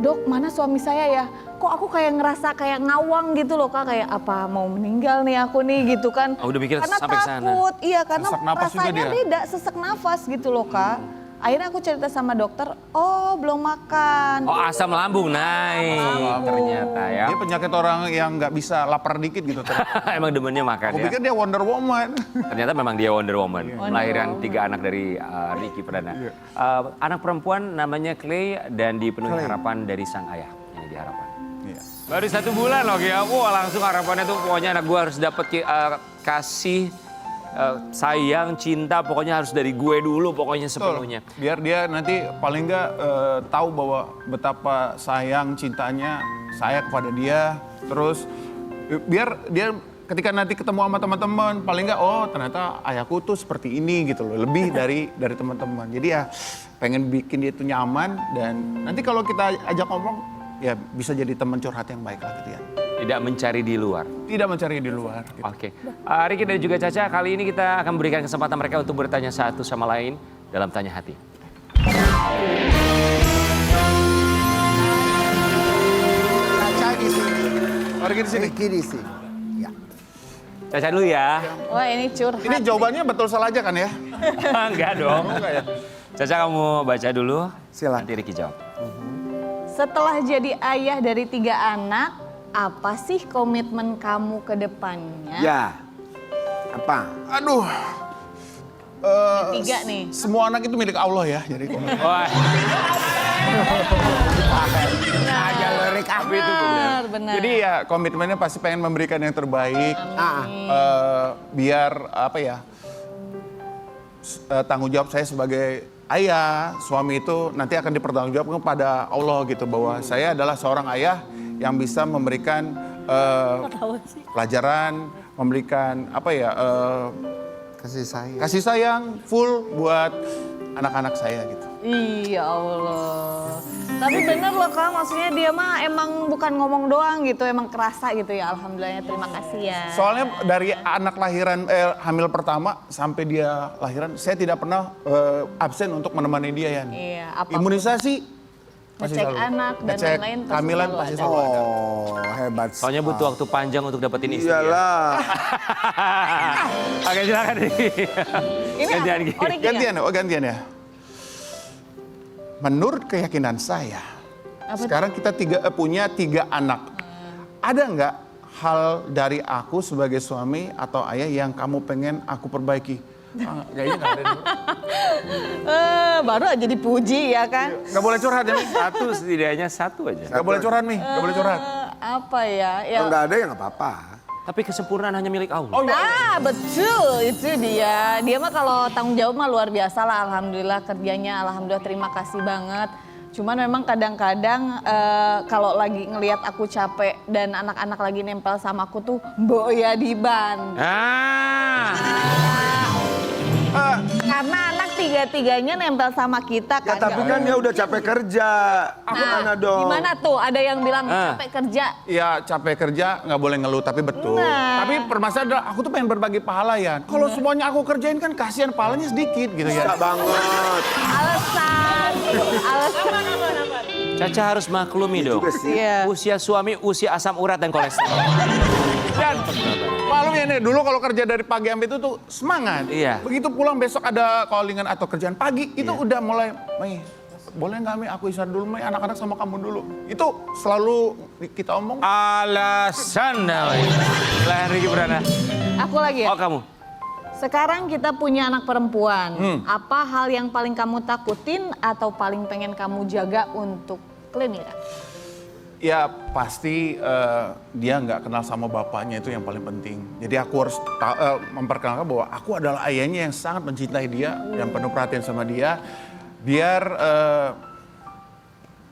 Dok mana suami saya ya, kok aku kayak ngerasa kayak ngawang gitu loh Kak, kayak apa mau meninggal nih aku nih gitu kan. Oh, udah mikir karena sampai ke sana. takut, iya karena Sesak napas juga rasanya dia? beda, sesak nafas gitu loh Kak. Akhirnya aku cerita sama dokter, oh belum makan. Oh asam lambung naik ternyata ya. Dia penyakit orang yang nggak bisa lapar dikit gitu. Emang demennya makan Aku ya. pikir dia Wonder Woman. Ternyata memang dia Wonder Woman. Melahirkan 3 anak dari Ricky Perdana. Anak perempuan namanya Clay dan dipenuhi harapan dari sang ayah. nih di harapan? Iya. Baru 1 bulan loh ya, wah langsung harapannya tuh pokoknya anak gue harus dapet kasih, sayang, cinta, pokoknya harus dari gue dulu pokoknya sepenuhnya. Biar dia nanti paling nggak tahu bahwa betapa sayang cintanya saya kepada dia. Terus biar dia ketika nanti ketemu sama teman-teman, paling nggak oh ternyata ayahku tuh seperti ini gitu loh, lebih dari teman-teman. Jadi ya pengen bikin dia itu nyaman dan nanti kalau kita ajak ngomong ya bisa jadi teman curhat yang baik lah gitu ya. Tidak mencari di luar. Tidak mencari di luar. Gitu. Oke. Riki dan juga Caca, kali ini kita akan berikan kesempatan mereka untuk bertanya satu sama lain dalam Tanya Hati. Caca di sini. Riki di sini. Riki di sini. Ya. Caca dulu ya. Wah ini curhat. Ini jawabannya betul salah aja kan ya? Enggak dong. Enggak ya? Caca kamu baca dulu. Silakan. Nanti Riki jawab. Setelah jadi ayah dari 3 anak, apa sih komitmen kamu ke depannya? Ya. Apa? Aduh. 3 nih. Semua anak itu milik Allah ya. Jadi Wah, Benar. Jadi ya komitmennya pasti pengen memberikan yang terbaik. Biar apa ya, tanggung jawab saya sebagai ayah, suami itu nanti akan dipertanggungjawabkan kepada Allah gitu. Bahwa saya adalah seorang ayah yang bisa memberikan pelajaran, memberikan apa ya, kasih sayang full buat anak-anak saya gitu. Iya Allah. Tapi bener loh Kak, maksudnya dia mah emang bukan ngomong doang gitu, emang kerasa gitu ya. Alhamdulillahnya, terima kasih ya. Soalnya dari anak lahiran, hamil pertama sampai dia lahiran, saya tidak pernah absen untuk menemani dia ya. Iya, apapun. Imunisasi, pasti Ngecek selalu. anak dan Ngecek lain-lain pasti kehamilan selalu pasti ada. selalu ada. Oh, hebat. soalnya butuh waktu panjang untuk dapetin istri. Ya. Iyalah. Oke, silakan Riki. Ini Gantian, Ki. Riki ya? Gantian ya. Menurut keyakinan saya, sekarang kita punya 3 anak. Ada nggak hal dari aku sebagai suami atau ayah yang kamu pengen aku perbaiki? Kayaknya nggak ada. Baru aja dipuji ya kan? Nggak boleh curhat ya, Mi? Setidaknya satu aja. Nggak boleh curhat, Mi. Nggak boleh curhat. Apa ya? Kalau nggak ada ya nggak apa-apa. Tapi kesempurnaan hanya milik Allah. Nah betul, itu dia. Dia mah kalau tanggung jawab mah luar biasa lah. Alhamdulillah kerjanya, alhamdulillah terima kasih banget. Cuman memang kadang-kadang kalau lagi ngelihat aku capek dan anak-anak lagi nempel sama aku tuh mbok ya diban. Karena anak 3-3-nya nempel sama kita Ya kan. tapi kan dia udah capek kerja. Aku mana dong? Gimana tuh? Ada yang bilang capek kerja. Ya capek kerja nggak boleh ngeluh, tapi betul. Nah. Tapi permasalahan adalah aku tuh pengen berbagi pahala ya. Kalau semuanya aku kerjain kan kasihan pahalanya sedikit gitu ya. Bisa banget. Alasan. Caca harus maklumi dong. Juga sih. Iya. Usia suami, usia asam urat dan kolesterol. Dan maklum ya nih, dulu kalau kerja dari pagi sampai itu tuh semangat. Iya. Begitu pulang besok ada callingan atau kerjaan pagi, itu udah mulai, Mei, boleh nggak Mi aku istirahat dulu, Mei, anak-anak sama kamu dulu. Itu selalu kita omong. Alasan namanya. Silahkan Riki Brana. Aku lagi ya? Oh kamu. Sekarang kita punya anak perempuan. Apa hal yang paling kamu takutin atau paling pengen kamu jaga untuk Klemira? Ya pasti dia nggak kenal sama bapaknya, itu yang paling penting. Jadi aku harus memperkenalkan bahwa aku adalah ayahnya yang sangat mencintai dia, yang penuh perhatian sama dia. Biar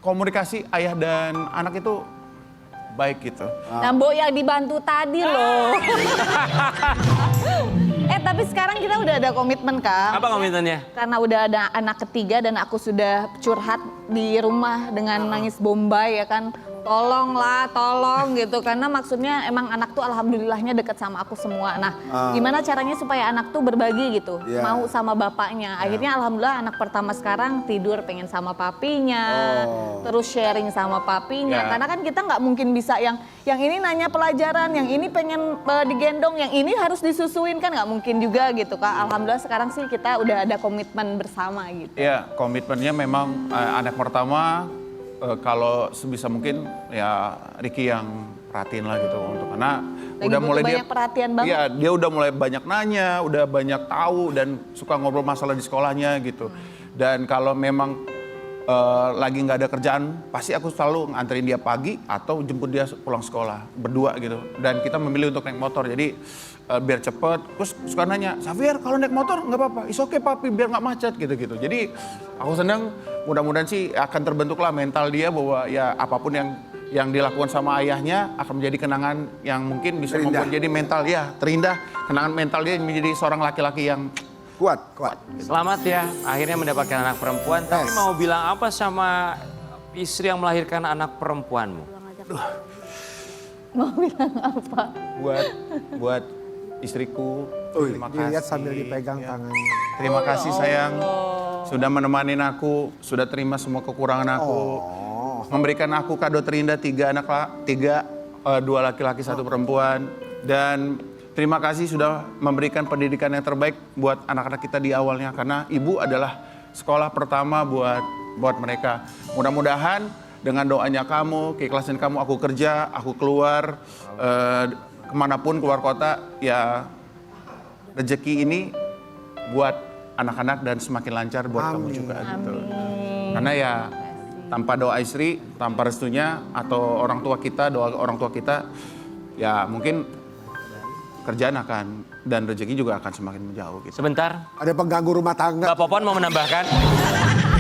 komunikasi ayah dan anak itu baik gitu. Nah, Mbok yang dibantu tadi loh. Tapi sekarang kita udah ada komitmen Kak. Apa komitmennya? Karena udah ada anak ketiga dan aku sudah curhat di rumah dengan nangis bombay ya kan. Tolong gitu. Karena maksudnya emang anak tuh alhamdulillahnya deket sama aku semua. Nah gimana caranya supaya anak tuh berbagi gitu. Yeah. Mau sama bapaknya. Akhirnya alhamdulillah anak pertama sekarang tidur pengen sama papinya. Terus sharing sama papinya. Yeah. Karena kan kita nggak mungkin bisa yang ini nanya pelajaran, yang ini pengen digendong, yang ini harus disusuin kan nggak mungkin juga gitu Kak. Alhamdulillah sekarang sih kita udah ada komitmen bersama gitu. Ya komitmennya memang anak pertama kalau sebisa mungkin ya Riki yang perhatiin lah gitu untuk karena Lagi udah butuh mulai banyak perhatian banget. Iya, dia udah mulai banyak nanya, udah banyak tahu dan suka ngobrol masalah di sekolahnya gitu. Dan kalau memang lagi nggak ada kerjaan, pasti aku selalu nganterin dia pagi atau jemput dia pulang sekolah berdua gitu. Dan kita memilih untuk naik motor, jadi biar cepet. Terus suka nanya, Xavier kalau naik motor nggak apa-apa, is okay papi, biar nggak macet gitu-gitu. Jadi aku senang, mudah-mudahan sih akan terbentuklah mental dia bahwa ya apapun yang dilakukan sama ayahnya akan menjadi kenangan yang mungkin bisa membuat jadi mental ya terindah, kenangan mental dia menjadi seorang laki-laki yang Kuat. Selamat ya, akhirnya mendapatkan anak perempuan. Tapi mau bilang apa sama istri yang melahirkan anak perempuanmu? Mau bilang apa? buat istriku, terima kasih. Dilihat sambil dipegang Ya. tangannya. Terima kasih sayang, sudah menemani aku, sudah terima semua kekurangan aku, memberikan aku kado terindah 2 laki-laki 1 perempuan, dan terima kasih sudah memberikan pendidikan yang terbaik buat anak-anak kita di awalnya, karena ibu adalah sekolah pertama buat mereka. Mudah-mudahan dengan doanya kamu, keikhlasan kamu, aku kerja, aku keluar kemanapun, keluar kota, ya rezeki ini buat anak-anak dan semakin lancar buat kamu juga gitu. Karena ya tanpa doa istri, tanpa restunya atau orang tua kita, doa orang tua kita, ya mungkin kerjaan akan dan rezeki juga akan semakin menjauh gitu. Sebentar, Ada pengganggu rumah tangga. Mbak Popon mau menambahkan?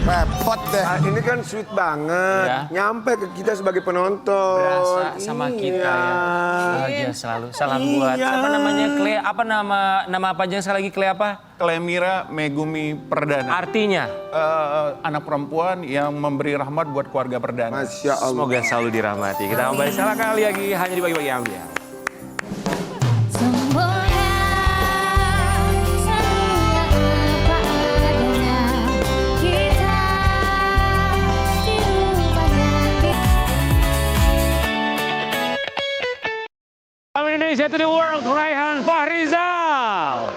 Repot deh. Nah, ini kan sweet banget, Ya. nyampe ke kita sebagai penonton. Berasa sama kita ya. Bahagia selalu. Salam buat apa namanya? Nama panjang sekali lagi apa? Klemira Megumi Perdana. Artinya Anak perempuan yang memberi rahmat buat keluarga perdana. Masya Allah. semoga selalu dirahmati. Kita kembali salah kali lagi hanya di bagi-bagi ambiar. Indonesia to the world, Raihan Fahrizal.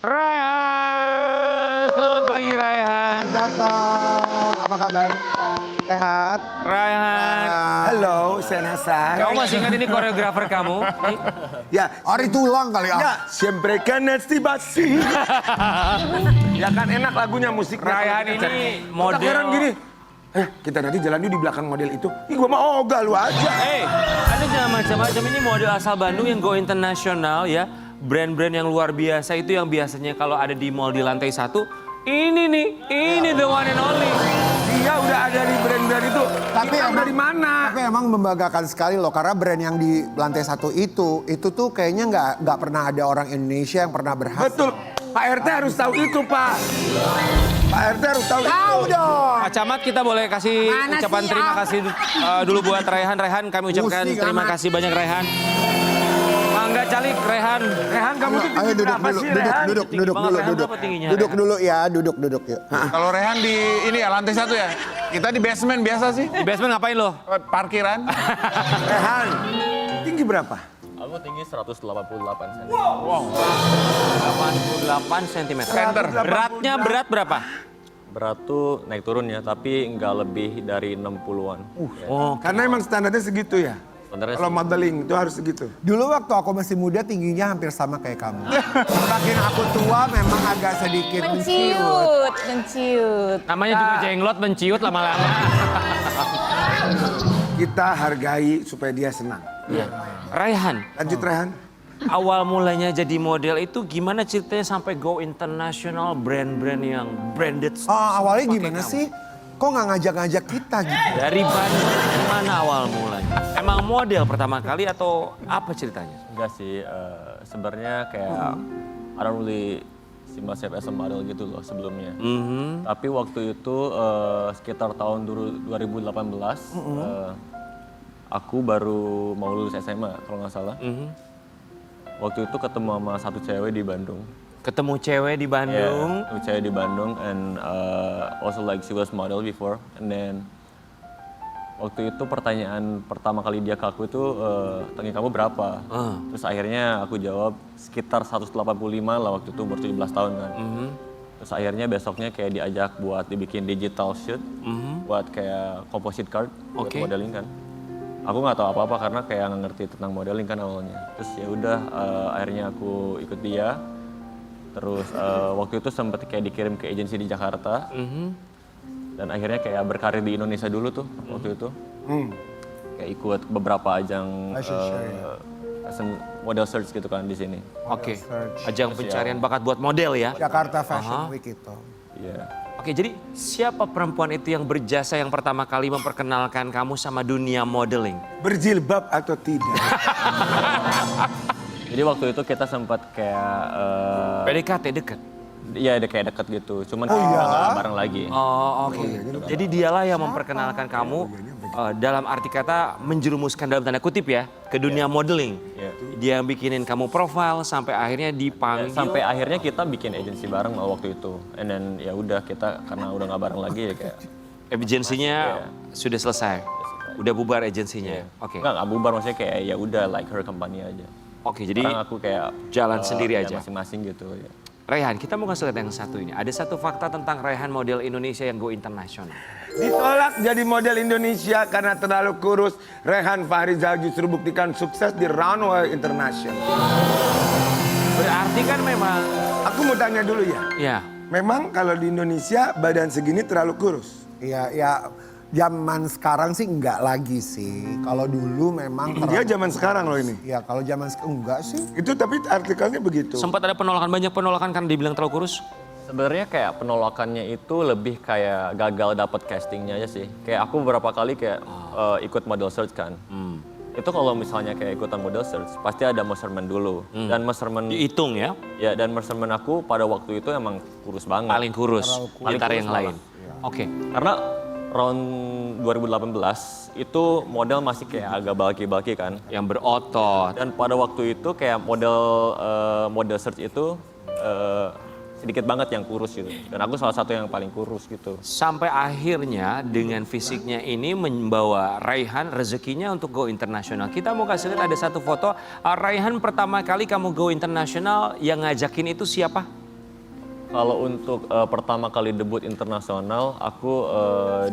Raihan, selamat pagi Raihan. Datang. Apa kabar? Sehat? Raihan, Halo, saya Nasar. kamu masih ingat ini koreografer kamu? Ya, Ari tulang kali ya, siempre kan basi. Ya kan enak lagunya, musiknya. Raihan Kalau kita ini cari. model- Otak heran gini. Kita nanti jalan yuk di belakang model itu. Ih, gua mah ogah lu aja. Ada jangan macam-macam, ini model asal Bandung yang go internasional ya. Brand-brand yang luar biasa itu yang biasanya kalau ada di mall di lantai 1. Ini nih, ini the one and only. Dia udah ada di brand-brand itu. Tapi Kita udah di mana? Tapi emang membanggakan sekali loh, karena brand yang di lantai 1 itu tuh kayaknya nggak pernah ada orang Indonesia yang pernah berhasil. Betul. Pak RT harus tahu itu, Pak. Pak RT harus tahu itu. Tahu dong. Pak Camat, kita boleh kasih Mana ucapan sih, terima ah? kasih dulu buat Raihan. Raihan, kami ucapkan Pusing terima amat. kasih banyak Raihan. Mangga Calik, Raihan. Rehan, kamu tuh Ayo tinggi duduk berapa dulu, sih, duduk Rehan? duduk Tinggi duduk banget, dulu Rehan. duduk. Berapa tingginya, Duduk Rehan? dulu ya, duduk yuk. Kalau Rehan di ini ya lantai 1 ya. Kita di basement biasa sih. Di basement ngapain lo? Parkiran. Rehan, tinggi berapa? Aku tinggi 188 cm. 88 cm. Center. Beratnya berat berapa? Berat tuh naik turun ya, tapi nggak lebih dari 60-an. Oh, Karena emang standarnya segitu ya. Sebenarnya Kalau modeling itu harus segitu. Dulu waktu aku masih muda tingginya hampir sama kayak kamu. Makin aku tua memang agak sedikit menciut. Menciut. namanya juga jenglot menciut lama-lama. Kita hargai supaya dia senang. Raihan, Lanjut, Rehan. awal mulanya jadi model itu gimana ceritanya sampai go internasional, brand-brand yang branded? Awalnya gimana sih? Kok nggak ngajak-ngajak kita gitu? Dari Bandung, gimana awal mulanya? Emang model pertama kali atau apa ceritanya? enggak sih, sebenarnya kayak I don't really see myself as a model gitu loh sebelumnya. Tapi waktu itu sekitar tahun 2018, aku baru mau lulus SMA kalau nggak salah. Waktu itu ketemu sama satu cewek di Bandung. Ketemu cewek di Bandung. Yeah, cewek di Bandung and also like she was model before and then Waktu itu pertanyaan pertama kali dia ke aku itu, tinggi kamu berapa? Terus akhirnya aku jawab sekitar 185 lah waktu itu, umur 17 tahun kan. Terus akhirnya besoknya kayak diajak buat dibikin digital shoot, buat kayak composite card, buat modeling kan. Aku nggak tahu apa-apa karena kayak nggak ngerti tentang modeling kan awalnya. Terus ya udah, akhirnya aku ikut dia. Terus waktu itu sempat kayak dikirim ke agensi di Jakarta. Dan akhirnya kayak berkarir di Indonesia dulu tuh waktu itu. Kayak ikut beberapa ajang fashion model search gitu kan di sini. Oke, ajang pencarian bakat buat model ya. Jakarta Fashion Week itu. Iya. Oke, jadi siapa perempuan itu yang berjasa yang pertama kali memperkenalkan kamu sama dunia modeling? Berjilbab atau tidak? Jadi waktu itu kita sempat kayak PDKT deket? iya kayak deket gitu. Cuman nggak bareng lagi. Oh, oke. Jadi dialah yang memperkenalkan kamu dalam arti kata menjerumuskan dalam tanda kutip ya ke dunia modeling. Iya. Dia yang bikinin kamu profil sampai akhirnya dipanggil. Sampai akhirnya kita bikin agensi bareng waktu itu. And then ya udah kita karena udah nggak bareng lagi ya kayak agensinya sudah selesai. Udah bubar agensinya. Oke. nggak bubar maksudnya kayak ya udah like her company aja. Oke, jadi Sekarang aku kayak jalan sendiri ya aja. masing-masing gitu ya. Raihan, kita mau kasih lihat yang satu ini. Ada satu fakta tentang Raihan model Indonesia yang go internasional. Ditolak jadi model Indonesia karena terlalu kurus, Rehan Fahrizal justru buktikan sukses di runway internasional. Berarti kan memang... Aku mau tanya dulu ya. Ya. Memang kalau di Indonesia badan segini terlalu kurus? Iya, ya zaman sekarang sih enggak lagi sih. Kalau dulu memang Dia zaman sekarang loh ini. Ya kalau zaman enggak sih. Itu tapi artikelnya begitu. Sempat ada penolakan, banyak penolakan karena dibilang terlalu kurus. Sebenarnya kayak penolakannya itu lebih kayak gagal dapet castingnya aja sih. Kayak aku beberapa kali kayak ikut model search kan. Itu kalau misalnya kayak ikutan model search pasti ada measurement dulu. Dan measurement Dihitung ya. ya dan measurement aku pada waktu itu emang kurus banget. Paling kurus di antara yang lain. Oke. Karena round 2018 itu model masih kayak agak bulky kan. Yang berotot. Dan pada waktu itu kayak model search itu sedikit banget yang kurus gitu. Dan aku salah satu yang paling kurus gitu. Sampai akhirnya dengan fisiknya ini membawa Raihan rezekinya untuk go internasional. Kita mau kasih lihat ada satu foto. Raihan pertama kali kamu go internasional yang ngajakin itu siapa? Kalau untuk pertama kali debut internasional, aku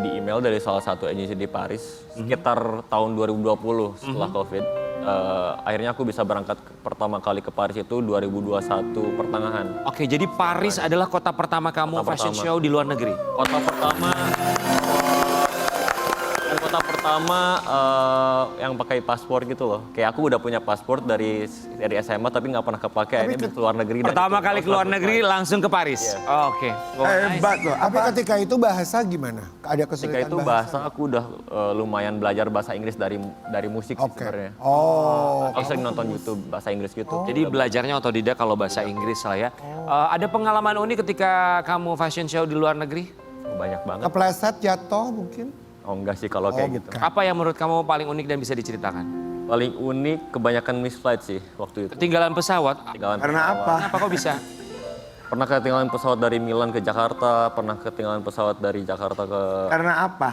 di email dari salah satu agensi di Paris sekitar tahun 2020 setelah COVID. Akhirnya aku bisa berangkat pertama kali ke Paris itu 2021 pertengahan. Oke, jadi Paris adalah kota pertama kamu Kota fashion pertama. show di luar negeri. Kota pertama dan kota pertama yang pakai paspor gitu loh. Kayak aku udah punya paspor dari SMA tapi nggak pernah kepake. Akhirnya bisa keluar negeri. dan Pertama itu kali keluar negeri langsung ke Paris. Oke. Hebat loh. Tapi ketika itu bahasa gimana? Ada Ketika kesulitan itu bahasa aku udah lumayan belajar bahasa Inggris dari musik sih Oke. sebenarnya. Oh. Aku sering nonton YouTube bahasa Inggris gitu. Jadi belajarnya otodidak kalau bahasa Inggris lah ya. Ada pengalaman unik ketika kamu fashion show di luar negeri? Banyak banget. Kepleset jatuh mungkin? Oh enggak sih kalau kayak gitu. Apa yang menurut kamu paling unik dan bisa diceritakan? Paling unik kebanyakan miss flight sih waktu itu. Ketinggalan pesawat? Ketinggalan Karena pesawat. apa? Kenapa kok bisa? Pernah ketinggalan pesawat dari Milan ke Jakarta, pernah ketinggalan pesawat dari Jakarta ke... Karena apa?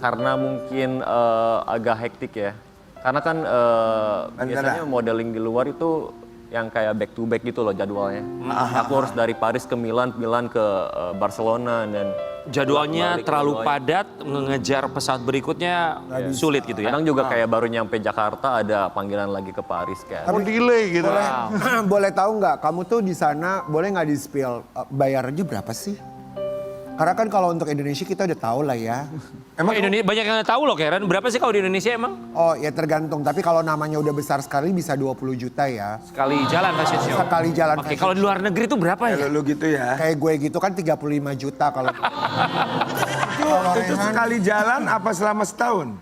Karena mungkin agak hektik ya. Karena kan biasanya modeling di luar itu yang kayak back to back gitu loh jadwalnya. Aku harus dari Paris ke Milan, Milan ke Barcelona dan Jadwalnya bolak-balik terlalu jadwalnya. padat, mengejar pesawat berikutnya sulit gitu ya? Kadang juga kayak baru nyampe Jakarta ada panggilan lagi ke Paris kan. Tapi delay gitu. Boleh, boleh tahu nggak kamu tuh di sana boleh nggak di spill bayarnya berapa sih? Karena kan kalau untuk Indonesia kita udah tahu lah ya. Emang Indonesia banyak yang tahu loh Karen. Berapa sih kalau di Indonesia emang? Oh ya tergantung, tapi kalau namanya udah besar sekali bisa 20 juta ya. Sekali jalan fashion show. Sekali jalan Oke, fashion kalau di luar negeri itu berapa ya? Kalau lu gitu ya. Kayak gue gitu kan 35 juta kalau. Itu sekali jalan apa selama setahun?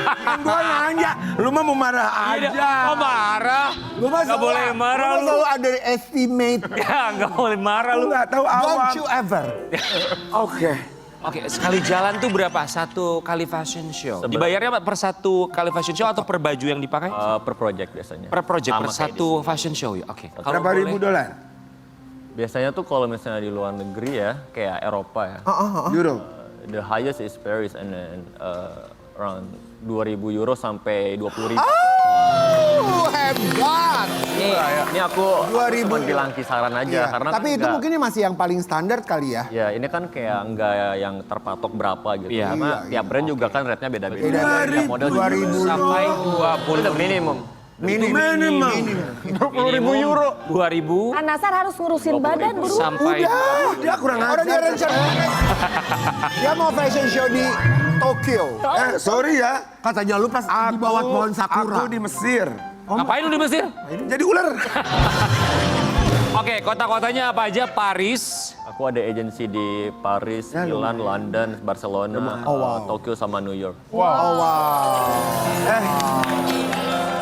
Kan gua nanya, lu mah mau marah aja. Oh marah? Lu mah Gak boleh marah lu. selalu underestimate. Ya gak boleh marah Lu lu. nggak tahu awam. Don't you ever. Oke. Oke, sekali jalan tuh berapa? Satu kali fashion show? Dibayarnya per satu kali fashion show atau per baju yang dipakai? Per project biasanya. Per project, Sama per kayak satu fashion show ya? Oke. Kalau Berapa ribu boleh- dolar? Biasanya tuh kalau misalnya di luar negeri ya, kayak Eropa ya. Euro. The highest is Paris and then around 2.000 euro sampai 20.000. Hebat. Ini aku 2.000 cuma bilang kisaran aja Iya, karena tapi itu mungkin masih yang paling standar kali ya. ya ini kan kayak enggak yang terpatok berapa gitu. Iya. Karena tiap brand juga kan rate-nya beda-beda. Beda-beda. Tiap model juga 2.000 Sampai udah minimum. Minimum. 20.000 euro. 2.000 Anasar harus ngurusin badan buru. sampai Dia kurang Orang dia ajar. rencana. Dia mau fashion show di Tokyo. Sorry ya. Katanya lu pas di bawah pohon sakura. Aku di Mesir. ngapain lu di Mesir? Jadi ular. Oke, kota-kotanya apa aja? Paris. Aku ada agensi di Paris, Milan, London, Barcelona, Tokyo sama New York.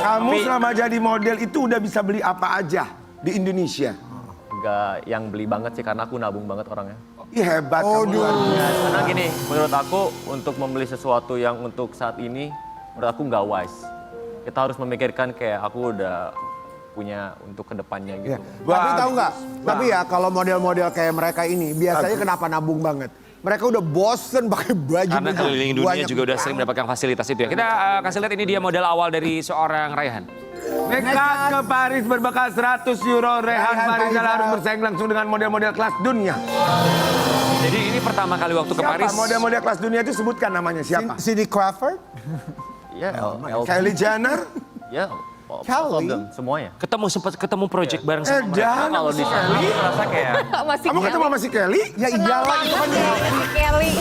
Kamu selama jadi model itu udah bisa beli apa aja di Indonesia? Enggak yang beli banget sih karena aku nabung banget orangnya. Ih hebat kamu luar biasa. Karena gini, menurut aku untuk membeli sesuatu yang untuk saat ini, menurut aku nggak wise. Kita harus memikirkan kayak aku udah punya untuk kedepannya gitu. Tapi tahu nggak? Tapi ya kalau model-model kayak mereka ini biasanya kenapa nabung banget? Mereka udah bosen pakai baju. Karena keliling dunia juga udah sering mendapatkan fasilitas itu ya. Kita kasih lihat ini dia model awal dari seorang Raihan. Nekat ke Paris berbekal 100 euro. Rehan Farizal harus bersaing langsung dengan model-model kelas dunia. Jadi ini pertama kali waktu ke Paris. Siapa model-model kelas dunia itu sebutkan namanya siapa? Cindy Crawford? Ya, Kylie Jenner? ya, all of them, semuanya. Sempat ketemu project bareng sama mereka. Jangan Kalau di sana aku merasa kayak Masih Kamu ketemu sama si Kelly? Ya iyalah itu kan Kelly.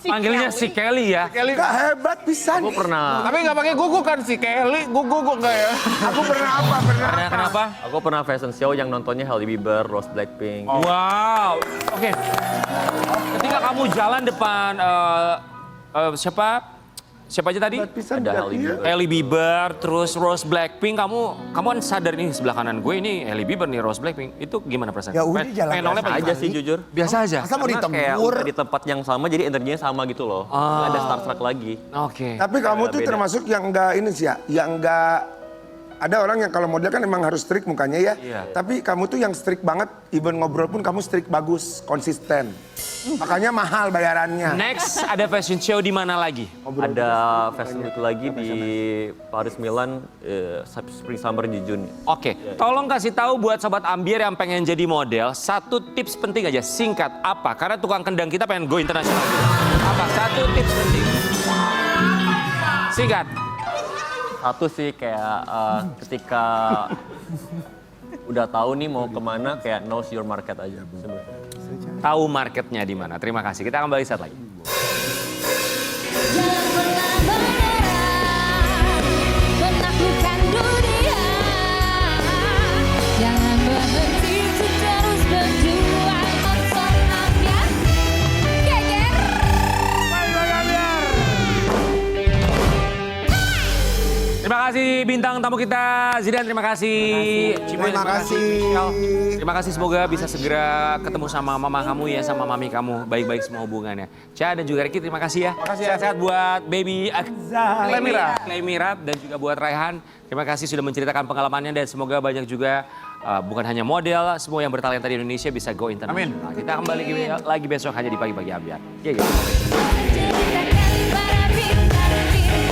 Panggilnya si Kelly ya. Gak hebat pisan. aku pernah Tapi nggak pakai guguk kan si Kelly, guguk nggak ya? Aku pernah apa? Karena kenapa? aku pernah fashion show yang nontonnya Hailey Bieber, Rose Blackpink. Wow. Oke. Ketika kamu jalan depan siapa aja tadi? Pisan Ada berarti Hailey ya. Bieber. Hailey Bieber, terus Rose Blackpink. Kamu kan sadar nih sebelah kanan gue ini Hailey Bieber nih, Rose Blackpink. Itu gimana perasaan? Ya udah, jalan pengen noleh biasa apa Aja gimana? sih jujur. Biasa aja. masa mau Karena kayak ditempur. udah di tempat yang sama jadi energinya sama gitu loh. Nggak ada starstruck lagi. Oke. Tapi kamu tuh Beda. termasuk yang enggak ini sih ya, yang enggak ada orang yang kalau model kan emang harus strict mukanya ya. Iya. Tapi kamu tuh yang strict banget, even ngobrol pun kamu strict bagus, konsisten. Makanya mahal bayarannya. Next ada fashion show di mana lagi? Ada fashion week lagi di Paris, Milan, Spring Summer di Juni. Oke, tolong kasih tahu buat sobat Ambiar yang pengen jadi model, satu tips penting aja, singkat. Apa? Karena tukang kendang kita pengen go internasional. Apa? Satu tips penting. Singkat. Satu sih kayak ketika udah tahu nih mau kemana kayak knows your market aja sebenarnya. Tahu marketnya di mana. Terima kasih. Kita akan balik saat lagi. Menaklukkan dunia, jangan berhenti untuk terus berjuang nonton Ambiar geger. Terima kasih bintang tamu kita, Zidan. Terima kasih. Cimoy, Terima kasih. Michelle. Terima kasih, semoga bisa segera ketemu sama mama kamu ya, sama mami kamu. Baik-baik semua hubungannya. Cha dan juga Ricky, terima kasih ya. Sehat-sehat buat baby Claymirat dan juga buat Raihan. Terima kasih sudah menceritakan pengalamannya dan semoga banyak juga bukan hanya model, semua yang bertalenta di Indonesia bisa go internasional. Kita kembali lagi besok hanya di Pagi-Pagi Ambiar. Yeah, yeah. Ceritakan para bintang-bintang.